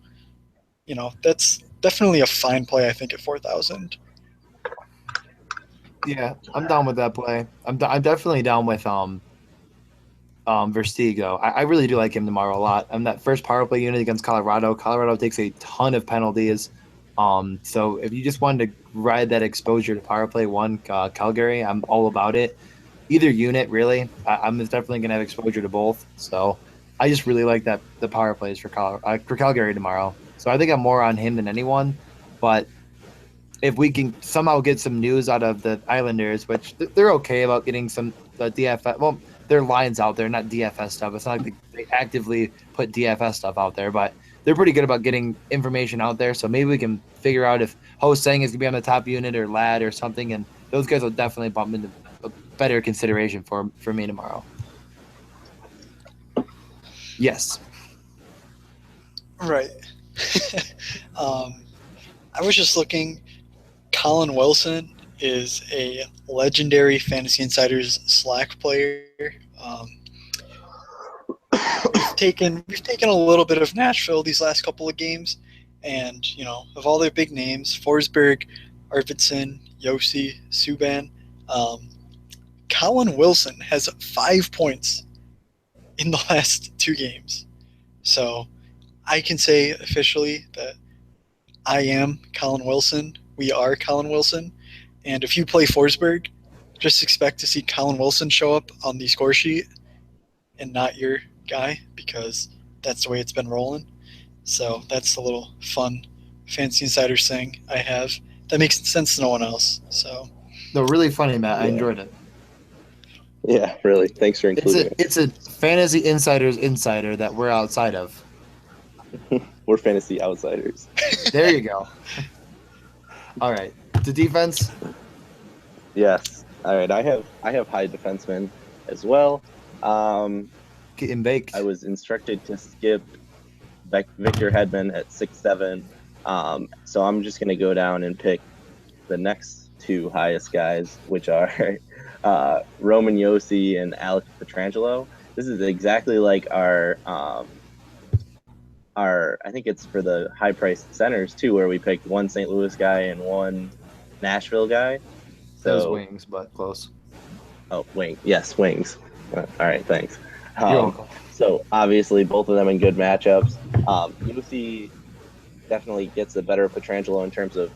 that's definitely a fine play, I think, at 4,000. Yeah, I'm down with that play. I'm definitely down with Verstigo. I really do like him tomorrow a lot. That first power play unit against Colorado. Colorado takes a ton of penalties. So if you just wanted to ride that exposure to power play 1 Calgary, I'm all about it. Either unit, really. I'm definitely going to have exposure to both. So I just really like the power plays for Calgary tomorrow. So I think I'm more on him than anyone. But if we can somehow get some news out of the Islanders, which they're okay about getting some DFS, well, their lines out there, not DFS stuff. It's not like they actively put DFS stuff out there, but they're pretty good about getting information out there. So maybe we can figure out if Ho-Sang is going to be on the top unit or Ladd or something, and those guys will definitely bump into a better consideration for me tomorrow. Yes. Right. I was just looking. Colin Wilson is a legendary Fantasy Insiders Slack player. We've taken a little bit of Nashville these last couple of games, and of all their big names, Forsberg, Arvidsson, Yossi, Subban, Colin Wilson has 5 points in the last 2 games. So I can say officially that I am Colin Wilson. We are Colin Wilson. And if you play Forsberg, just expect to see Colin Wilson show up on the score sheet and not your guy, because that's the way it's been rolling. So that's the little fun Fantasy Insiders thing I have. That makes sense to no one else. So No, really funny, Matt. I enjoyed it. Yeah, really. Thanks for including it. It's a Fantasy Insiders insider that we're outside of. We're fantasy outsiders. There you go. All right. The defense? Yes. All right. I have high defensemen as well. Getting baked. I was instructed to skip Victor Hedman at 6'7". So I'm just going to go down and pick the next 2 highest guys, which are Roman Yossi and Alex Pietrangelo. This is exactly like our I think it's for the high priced centers too, where we picked 1 St. Louis guy and 1 Nashville guy. So Those wings, but close. Oh, wing. Yes, wings. All right, thanks. You're welcome. So obviously both of them in good matchups. Yossi definitely gets the better of Pietrangelo in terms of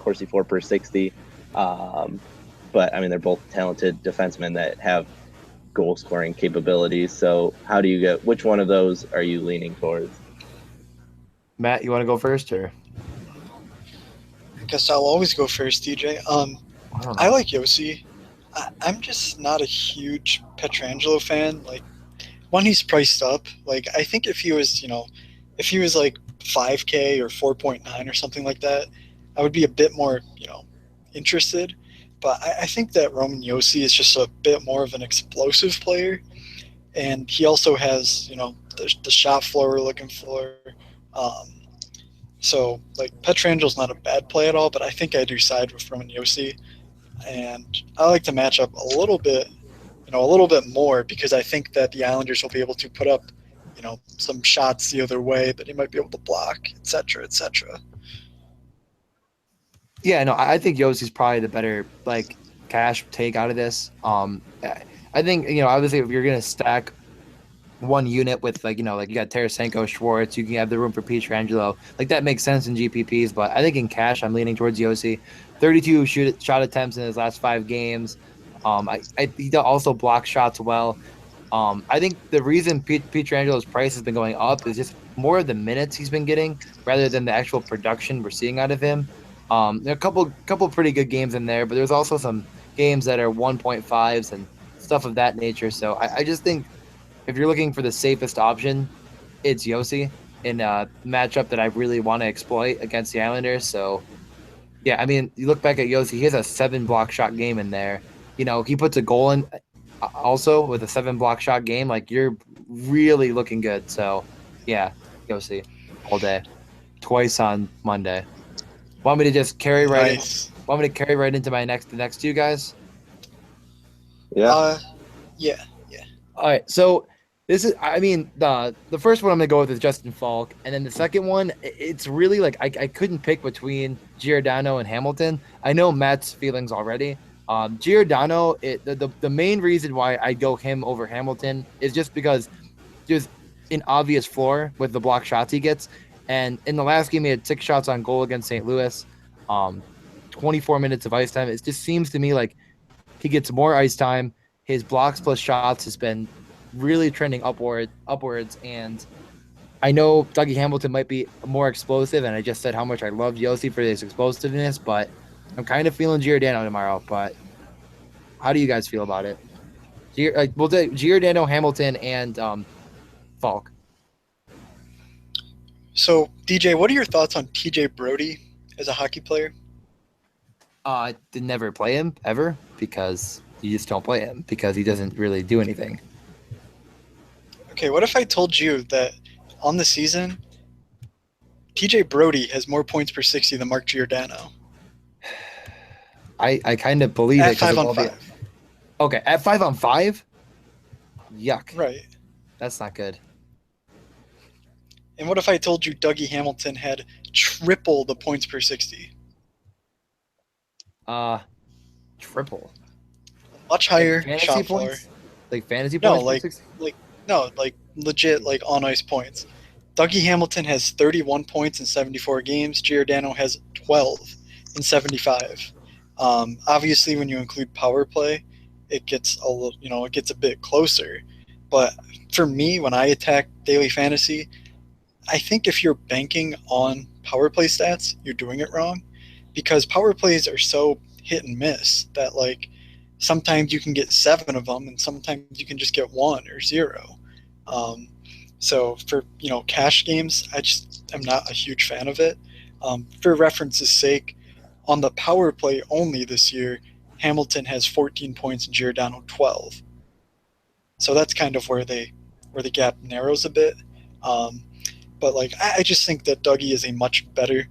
Corsi 4 per 60. But I mean, they're both talented defensemen that have goal scoring capabilities. So how do you get, which one of those are you leaning towards? Matt, you want to go first, or? I guess I'll always go first, DJ. I like Yossi. I'm just not a huge Pietrangelo fan. Like, one, he's priced up. Like, I think if he was like 5K or 4.9 or something like that, I would be a bit more, interested. But I think that Roman Yossi is just a bit more of an explosive player, and he also has, the shot floor we're looking for. So, like, Pietrangelo's not a bad play at all, but I think I do side with Roman Yossi. And I like to match up a little bit more, because I think that the Islanders will be able to put up, some shots the other way that he might be able to block, et cetera, et cetera. Yeah, no, I think Yossi's probably the better, like, cash take out of this. I think, obviously if you're going to stack one unit with, like you got Tarasenko, Schwartz, you can have the room for Pietrangelo. Like, that makes sense in GPPs, but I think in cash, I'm leaning towards Yossi. 32 shot attempts in his last 5 games. He also blocks shots well. I think the reason Pietrangelo's price has been going up is just more of the minutes he's been getting rather than the actual production we're seeing out of him. There are a couple pretty good games in there, but there's also some games that are 1.5s and stuff of that nature. So I just think if you're looking for the safest option, it's Yossi in a matchup that I really want to exploit against the Islanders. So, yeah, I mean, you look back at Yossi, he has a 7 block shot game in there. He puts a goal in also with a 7 block shot game. Like, you're really looking good. So, yeah, Yossi all day, twice on Monday. Want me to just carry right? Nice. Want me to carry right into the next two guys? Yeah. Yeah. All right, so this is, I mean, the first one I'm gonna go with is Justin Falk, and then the second one, it's really like I couldn't pick between Giordano and Hamilton. I know Matt's feelings already. Giordano, the main reason why I go him over Hamilton is just because there's an obvious floor with the block shots he gets, and in the last game he had 6 shots on goal against St. Louis, 24 minutes of ice time. It just seems to me like he gets more ice time. His blocks plus shots has been really trending upwards, and I know Dougie Hamilton might be more explosive, and I just said how much I love Yossi for his explosiveness, but I'm kind of feeling Giordano tomorrow. But how do you guys feel about it? We'll do Giordano, Hamilton, and Falk. So, DJ, what are your thoughts on TJ Brody as a hockey player? I did never play him ever because you just don't play him because he doesn't really do anything. Okay, what if I told you that on the season, TJ Brody has more points per 60 than Mark Giordano? I kind of believe At it. 'Cause of 5 on all the- 5. Okay, at 5-on-5? Yuck. Right. That's not good. And what if I told you Dougie Hamilton had triple the points per 60? Triple. Much higher Fantasy shot floor. points? Like fantasy No, points? like- 60? No, like legit, like on ice points. Dougie Hamilton has 31 points in 74 games. Giordano has 12 in 75. Obviously, when you include power play, it gets a little, it gets a bit closer. But for me, when I attack daily fantasy, I think if you're banking on power play stats, you're doing it wrong, because power plays are so hit and miss that like sometimes you can get 7 of them, and sometimes you can just get 1 or 0. So for cash games, I just am not a huge fan of it. For reference's sake, on the power play only this year, Hamilton has 14 points and Giordano 12. So that's kind of where the gap narrows a bit. But like I just think that Dougie is a much better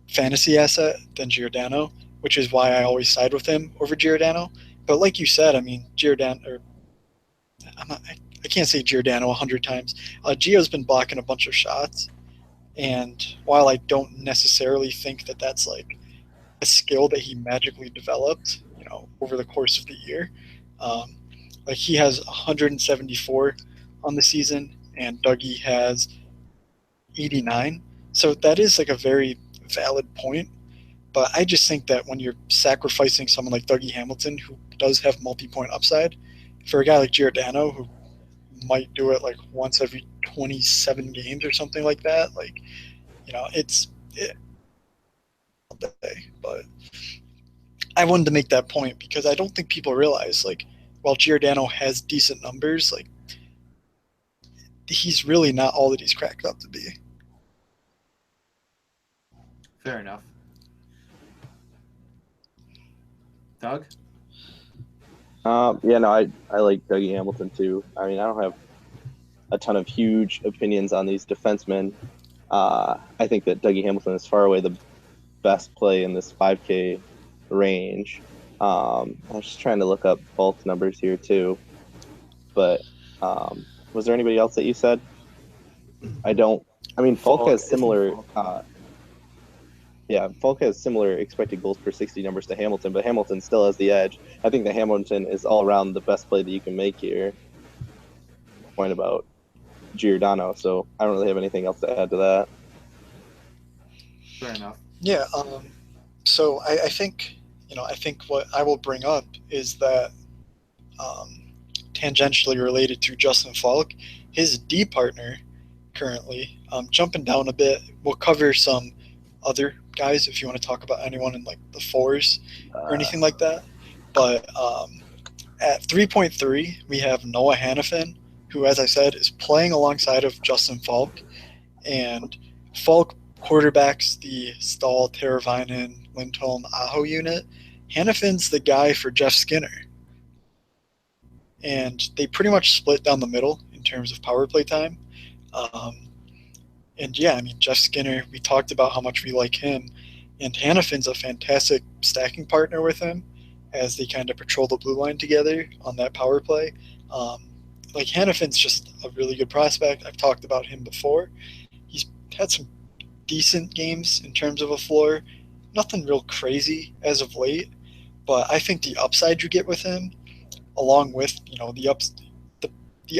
fantasy asset than Giordano, which is why I always side with him over Giordano. But like you said, I mean, I can't say Giordano 100 times. Gio's been blocking a bunch of shots, and while I don't necessarily think that that's like a skill that he magically developed, over the course of the year, like he has 174 on the season, and Dougie has 89. So that is like a very valid point. But I just think that when you're sacrificing someone like Dougie Hamilton, who does have multi-point upside, for a guy like Giordano, who might do it like once every 27 games or something like that, like, it's all day. But I wanted to make that point because I don't think people realize, like, while Giordano has decent numbers, like, he's really not all that he's cracked up to be. Fair enough. Doug? Yeah, no, I like Dougie Hamilton too. I mean, I don't have a ton of huge opinions on these defensemen. I think that Dougie Hamilton is far away the best play in this 5K range. I was just trying to look up bulk numbers here too. But was there anybody else that you said? Falk has similar. Falk has similar expected goals per 60 numbers to Hamilton, but Hamilton still has the edge. I think that Hamilton is all around the best play that you can make here. Point about Giordano, so I don't really have anything else to add to that. Fair enough. Yeah. So I think what I will bring up is that tangentially related to Justin Falk, his D partner currently, jumping down a bit, we'll cover some other guys if you want to talk about anyone in like the 4s or anything like that. But at 3.3, we have Noah Hannafin who, as I said, is playing alongside of Justin Falk. And Falk quarterbacks the Stahl, Teravainen, Lindholm, Aho unit. Hannafin's the guy for Jeff Skinner. And they pretty much split down the middle in terms of power play time. And yeah, I mean, Jeff Skinner, we talked about how much we like him. And Hannafin's a fantastic stacking partner with him as they kind of patrol the blue line together on that power play. Like, Hannafin's just a really good prospect. I've talked about him before. He's had some decent games in terms of a floor. Nothing real crazy as of late, but I think the upside you get with him, along with, you know, the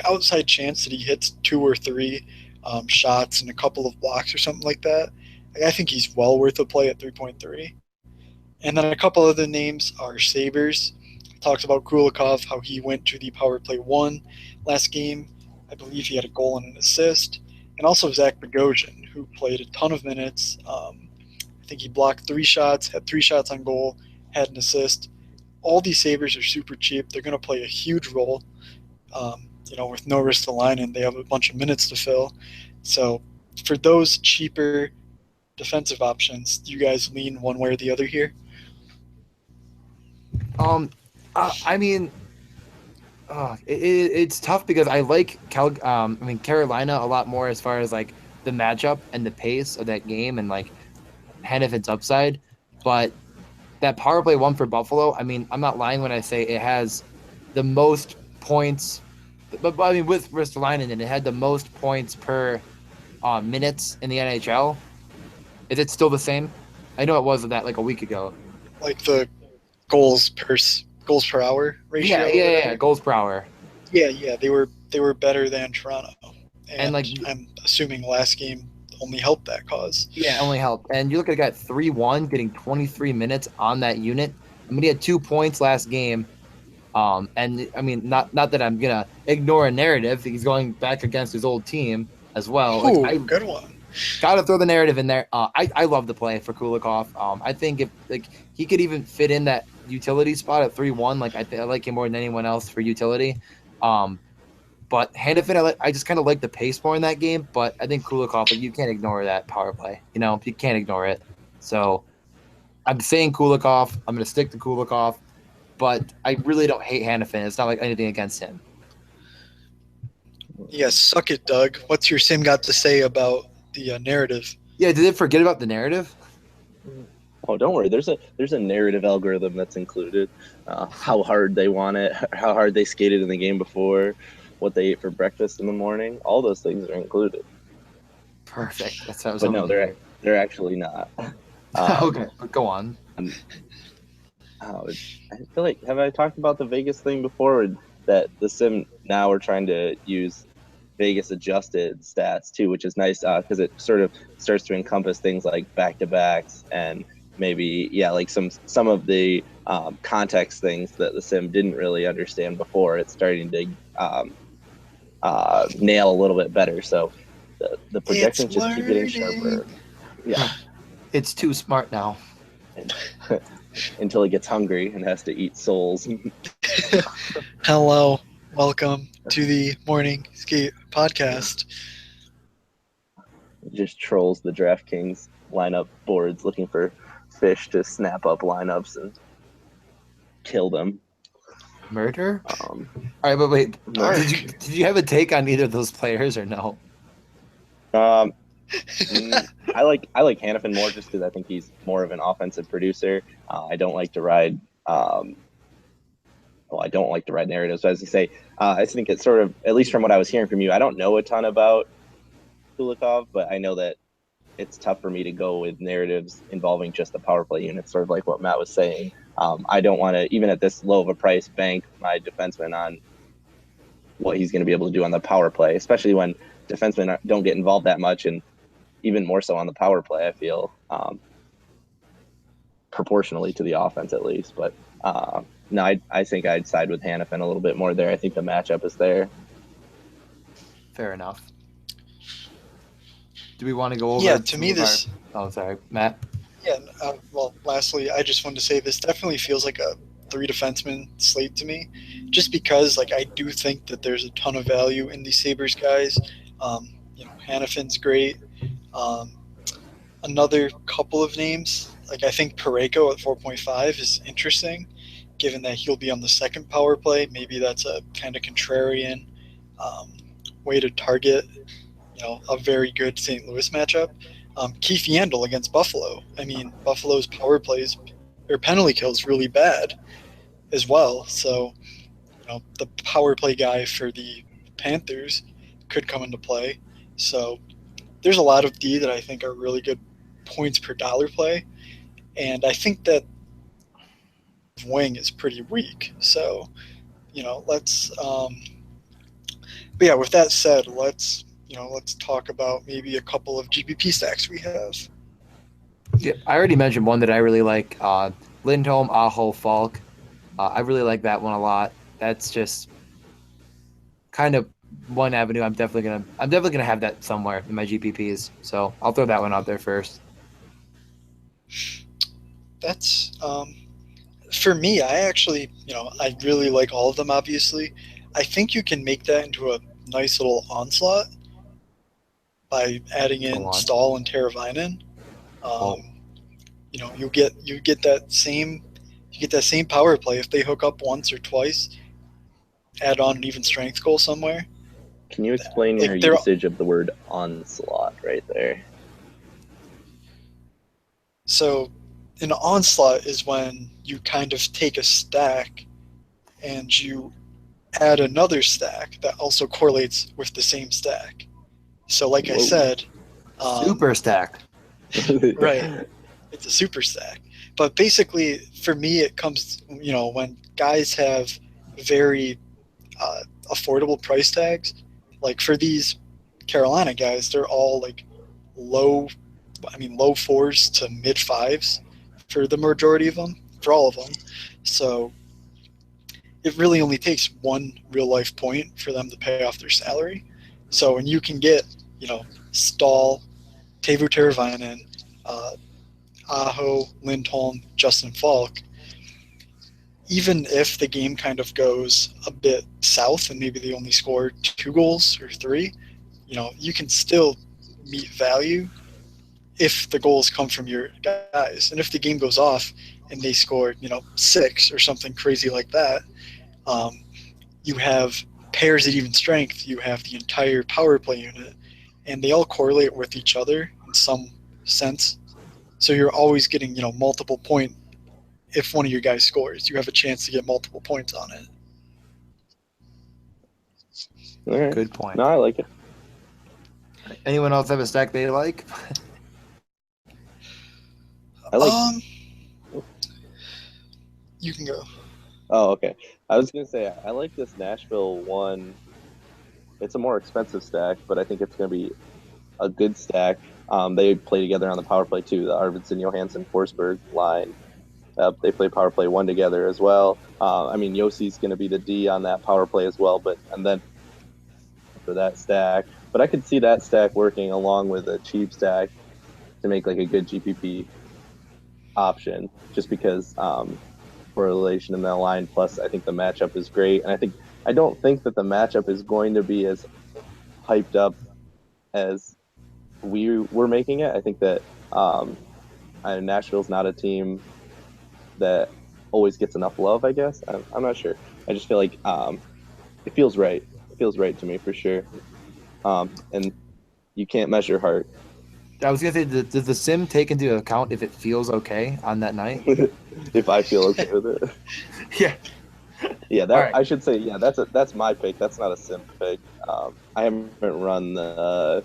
outside chance that he hits 2 or 3 shots and a couple of blocks or something like that, I think he's well worth a play at 3.3. And then a couple other names are Sabres. Talks about Kulikov, how he went to the power play 1 last game. I believe he had a goal and an assist. And also Zach Bogosian, who played a ton of minutes. I think he blocked 3 shots, had 3 shots on goal, had an assist. All these Sabres are super cheap. They're going to play a huge role. You know, with no Ristolainen, they have a bunch of minutes to fill. So for those cheaper defensive options, do you guys lean one way or the other here? I mean, it's tough because I like Carolina a lot more as far as like the matchup and the pace of that game and like Hannafin's upside. But that power play 1 for Buffalo, I mean, I'm not lying when I say it has the most points. But I mean, with Ristolainen, and it had the most points per minutes in the NHL. Is it still the same? I know it was that like a week ago. Like the goals per hour ratio? Yeah. Goals per hour. Yeah. They were better than Toronto, and like I'm assuming last game only helped that cause. Yeah, it only helped. And you look at a guy at 3-1, getting 23 minutes on that unit. I mean, he had 2 points last game. And I mean, not that I'm gonna ignore a narrative. He's going back against his old team as well. Ooh, good one. Gotta throw the narrative in there. I love the play for Kulikov. I think if like he could even fit in that utility spot at 3-1, like I like him more than anyone else for utility. But Hanifin, I just kind of like the pace more in that game. But I think Kulikov, like, you can't ignore that power play. You know, you can't ignore it. So I'm saying Kulikov. I'm going to stick to Kulikov. But I really don't hate Hanifin. It's not like anything against him. Yeah, suck it, Doug. What's your sim got to say about the narrative? Yeah, did they forget about the narrative? Oh, don't worry. There's a narrative algorithm that's included. How hard they want it, how hard they skated in the game before, what they ate for breakfast in the morning. All those things are included. Perfect. That sounds. But no, they're actually not. Okay, but go on. I feel like, have I talked about the Vegas thing before? Or that the sim now we're trying to use Vegas adjusted stats too, which is nice because it sort of starts to encompass things like back-to-backs and maybe like some of the context things that the sim didn't really understand before. It's starting to nail a little bit better. So the projections just keep getting sharper. Yeah, it's too smart now. Until it gets hungry and has to eat souls. Hello, welcome to the Morning Skate Podcast. It just trolls the DraftKings lineup boards looking for fish to snap up lineups and kill them. Murder? All right, but wait. Did you have a take on either of those players or no? I like Hanifin more just because I think he's more of an offensive producer. I don't like to ride. I don't like to ride narratives. So as you say, I think it's sort of, at least from what I was hearing from you, I don't know a ton about Kulikov, but I know that it's tough for me to go with narratives involving just the power play unit, sort of like what Matt was saying. I don't want to, even at this low of a price, bank my defenseman on what he's going to be able to do on the power play, especially when defensemen don't get involved that much, and even more so on the power play, I feel, proportionally to the offense at least. But no, I think I'd side with Hanifin a little bit more there. I think the matchup is there. Fair enough. Do we want to go over? Yeah, to me Oh, sorry, Matt. Yeah, well, lastly, I just wanted to say this definitely feels like a three defenseman slate to me, just because like I do think that there's a ton of value in these Sabres guys. Hannafin's great. Um, Another couple of names, like I think Pareko at 4.5 is interesting, given that he'll be on the second power play. Maybe that's a kind of contrarian way to target, a very good St. Louis matchup. Keith Yandel against Buffalo. I mean, Buffalo's power plays or penalty kills really bad as well. So, the power play guy for the Panthers could come into play. So, there's a lot of D that I think are really good points per dollar play, and I think that wing is pretty weak. So, let's. But yeah, with that said, let's talk about maybe a couple of GPP stacks we have. Yeah, I already mentioned one that I really like, Lindholm, Aho, Falk. I really like that one a lot. That's just kind of one avenue I'm definitely gonna have that somewhere in my GPPs. So I'll throw that one out there first. That's for me. I actually, I really like all of them. Obviously, I think you can make that into a nice little onslaught by adding in Stahl and Teravainen. You get that same power play if they hook up once or twice. Add on an even strength goal somewhere. Can you explain your usage of the word onslaught right there? So, an onslaught is when you kind of take a stack and you add another stack that also correlates with the same stack. So, like I said, super stack. Right. It's a super stack. But basically, for me, it comes, when guys have very affordable price tags. Like for these Carolina guys, they're all like low fours to mid fives for the majority of them, for all of them. So it really only takes one real life point for them to pay off their salary. So when you can get, Stahl, Teuvo Teravainen, Aho, Lindholm, Justin Falk, even if the game kind of goes a bit south and maybe they only score 2 goals or 3, you can still meet value if the goals come from your guys. And if the game goes off and they score, 6 or something crazy like that, you have pairs at even strength. You have the entire power play unit, and they all correlate with each other in some sense. So you're always getting, multiple point. If one of your guys scores, you have a chance to get multiple points on it. All right. Good point. No, I like it. Anyone else have a stack they like? I like. You can go. Oh, okay. I was gonna say I like this Nashville one. It's a more expensive stack, but I think it's gonna be a good stack. They play together on the power play too. The Arvidsson, Johansson, Forsberg line. They play power play 1 together as well. Yossi's going to be the D on that power play as well, and then for that stack. But I could see that stack working along with a cheap stack to make like a good GPP option, just because correlation in that line. Plus, I think the matchup is great, and I don't think that the matchup is going to be as hyped up as we're making it. I think that Nashville's not a team that always gets enough love, I guess. I'm not sure. I just feel like it feels right. It feels right to me for sure. And you can't measure heart. I was going to say, does the sim take into account if it feels okay on that night? If I feel okay with it. Yeah. Yeah, right. I should say, yeah, that's my pick. That's not a sim pick. I haven't run the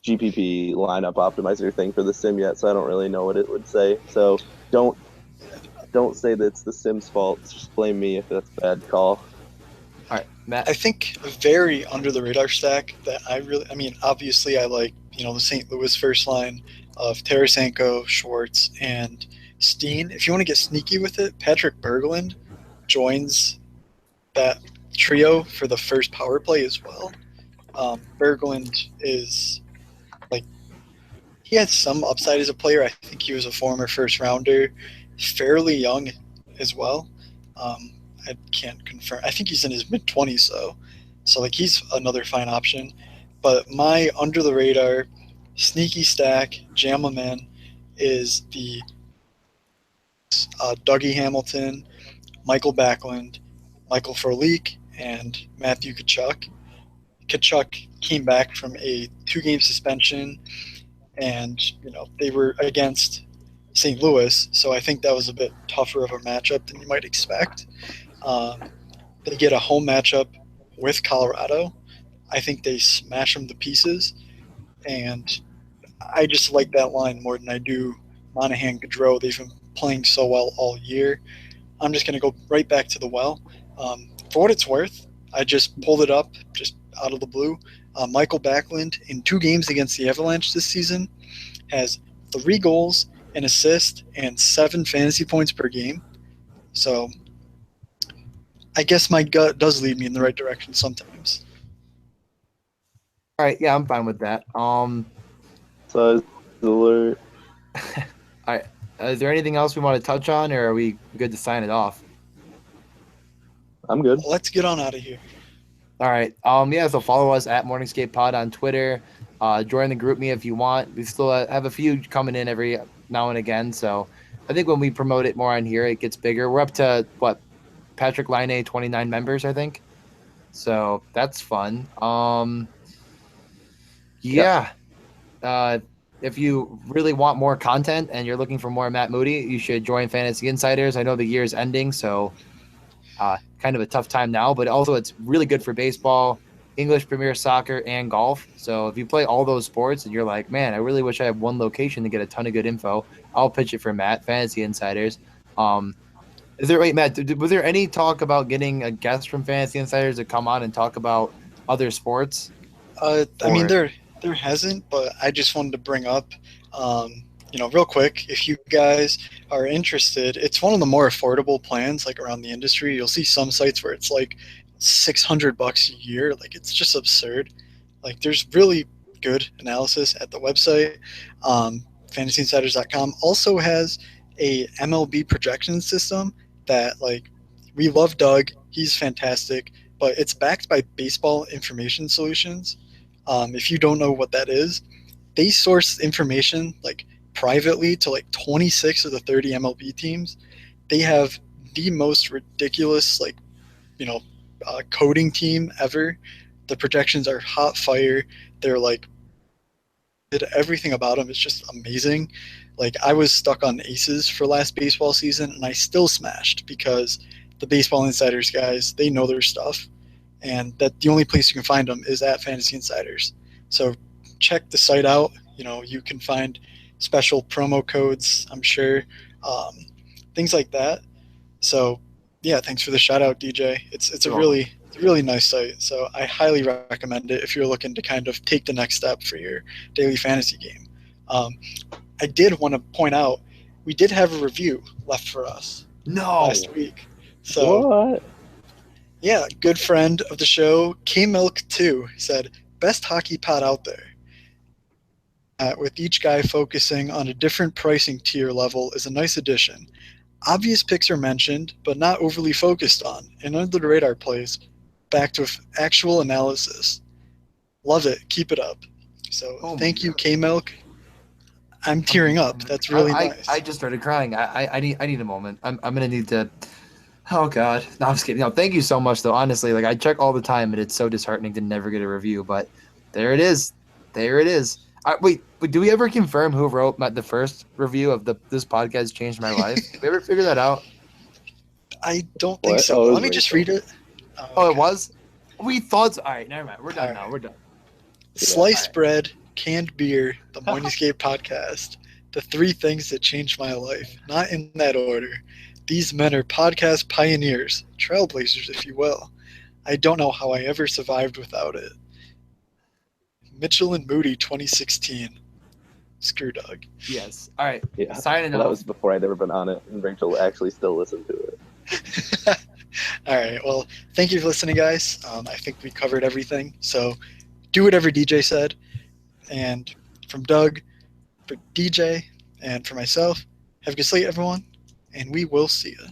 GPP lineup optimizer thing for the sim yet, so I don't really know what it would say. So don't say that it's the sim's fault. Just blame me if that's a bad call. All right, Matt. I think a very under the radar stack that obviously I like, the St. Louis first line of Tarasenko, Schwartz, and Steen. If you want to get sneaky with it, Patrick Berglund joins that trio for the first power play as well. Berglund is he has some upside as a player. I think he was a former first rounder, fairly young as well. I can't confirm. I think he's in his mid-20s though, so like he's another fine option. But my under the radar sneaky stack Jamaman is the Dougie Hamilton, Michael Backlund, Michael Frolik, and Matthew Kachuk. Kachuk came back from a 2-game suspension, and they were against St. Louis, so I think that was a bit tougher of a matchup than you might expect. They get a home matchup with Colorado. I think they smash them to pieces, and I just like that line more than I do Monahan Gaudreau. They've been playing so well all year. I'm just going to go right back to the well. For what it's worth, I just pulled it up just out of the blue. Michael Backlund, in 2 games against the Avalanche this season, has 3 goals, an assist, and 7 fantasy points per game. So I guess my gut does lead me in the right direction sometimes. All right, yeah, I'm fine with that. Size alert. All right, is there anything else we want to touch on, or are we good to sign it off? I'm good. Let's get on out of here. All right. Yeah, so follow us at Morningscape Pod on Twitter. Join the group me if you want. We still have a few coming in every now and again. So I think when we promote it more on here, it gets bigger. We're up to, Patrick Laine, 29 members, I think. So that's fun. Yeah. If you really want more content and you're looking for more Matt Moody, you should join Fantasy Insiders. I know the year's ending, so kind of a tough time now, but also it's really good for baseball, English Premier Soccer, and golf. So if you play all those sports and you're like, man, I really wish I had one location to get a ton of good info, I'll pitch it for Matt, Fantasy Insiders. Matt, was there any talk about getting a guest from Fantasy Insiders to come on and talk about other sports? I mean, there hasn't, but I just wanted to bring up, real quick, if you guys are interested, it's one of the more affordable plans, like around the industry. You'll see some sites where it's like $600 a year. Like, it's just absurd. Like, there's really good analysis at the website. FantasyInsiders.com also has a MLB projection system that, like, we love Doug. He's fantastic, but it's backed by Baseball Information Solutions. If you don't know what that is, they source information like privately to like 26 of the 30 MLB teams. They have the most ridiculous coding team ever. The projections are hot fire. They're like, everything about them is just amazing. Like, I was stuck on aces for last baseball season, and I still smashed because the Baseball Insiders guys, they know their stuff, and that the only place you can find them is at Fantasy Insiders. So check the site out. You can find special promo codes, I'm sure, things like that. So yeah, thanks for the shout out, DJ. It's a really nice site. So I highly recommend it if you're looking to kind of take the next step for your daily fantasy game. I did want to point out, we did have a review left for us last week. So What? yeah, good friend of the show, K-Milk2, said, best hockey pod out there. With each guy focusing on a different pricing tier level is a nice addition. Obvious picks are mentioned, but not overly focused on, and under the radar plays, backed with actual analysis. Love it. Keep it up. So thank you, K-Milk. I'm tearing up. That's really nice. I just started crying. I need a moment. I'm gonna need to. Oh God, no, I'm just kidding. No, thank you so much though. Honestly, like, I check all the time, and it's so disheartening to never get a review. But there it is. Wait, do we ever confirm who wrote the first review of this podcast changed my life? Did we ever figure that out? I don't think so. Let me just read it. Oh, it was? We thought so. All right, never mind. We're done now. We're done. Sliced bread, canned beer, the Morningscape podcast. The 3 things that changed my life. Not in that order. These men are podcast pioneers, trailblazers, if you will. I don't know how I ever survived without it. Mitchell and Moody 2016. Screw Doug. Yes. All right. Yeah. Signing That off. was before I'd ever been on it, and Rachel actually still listened to it. All right. Well, thank you for listening, guys. I think we covered everything. So do whatever DJ said. And from Doug, for DJ, and for myself, have a good sleep, everyone. And we will see you.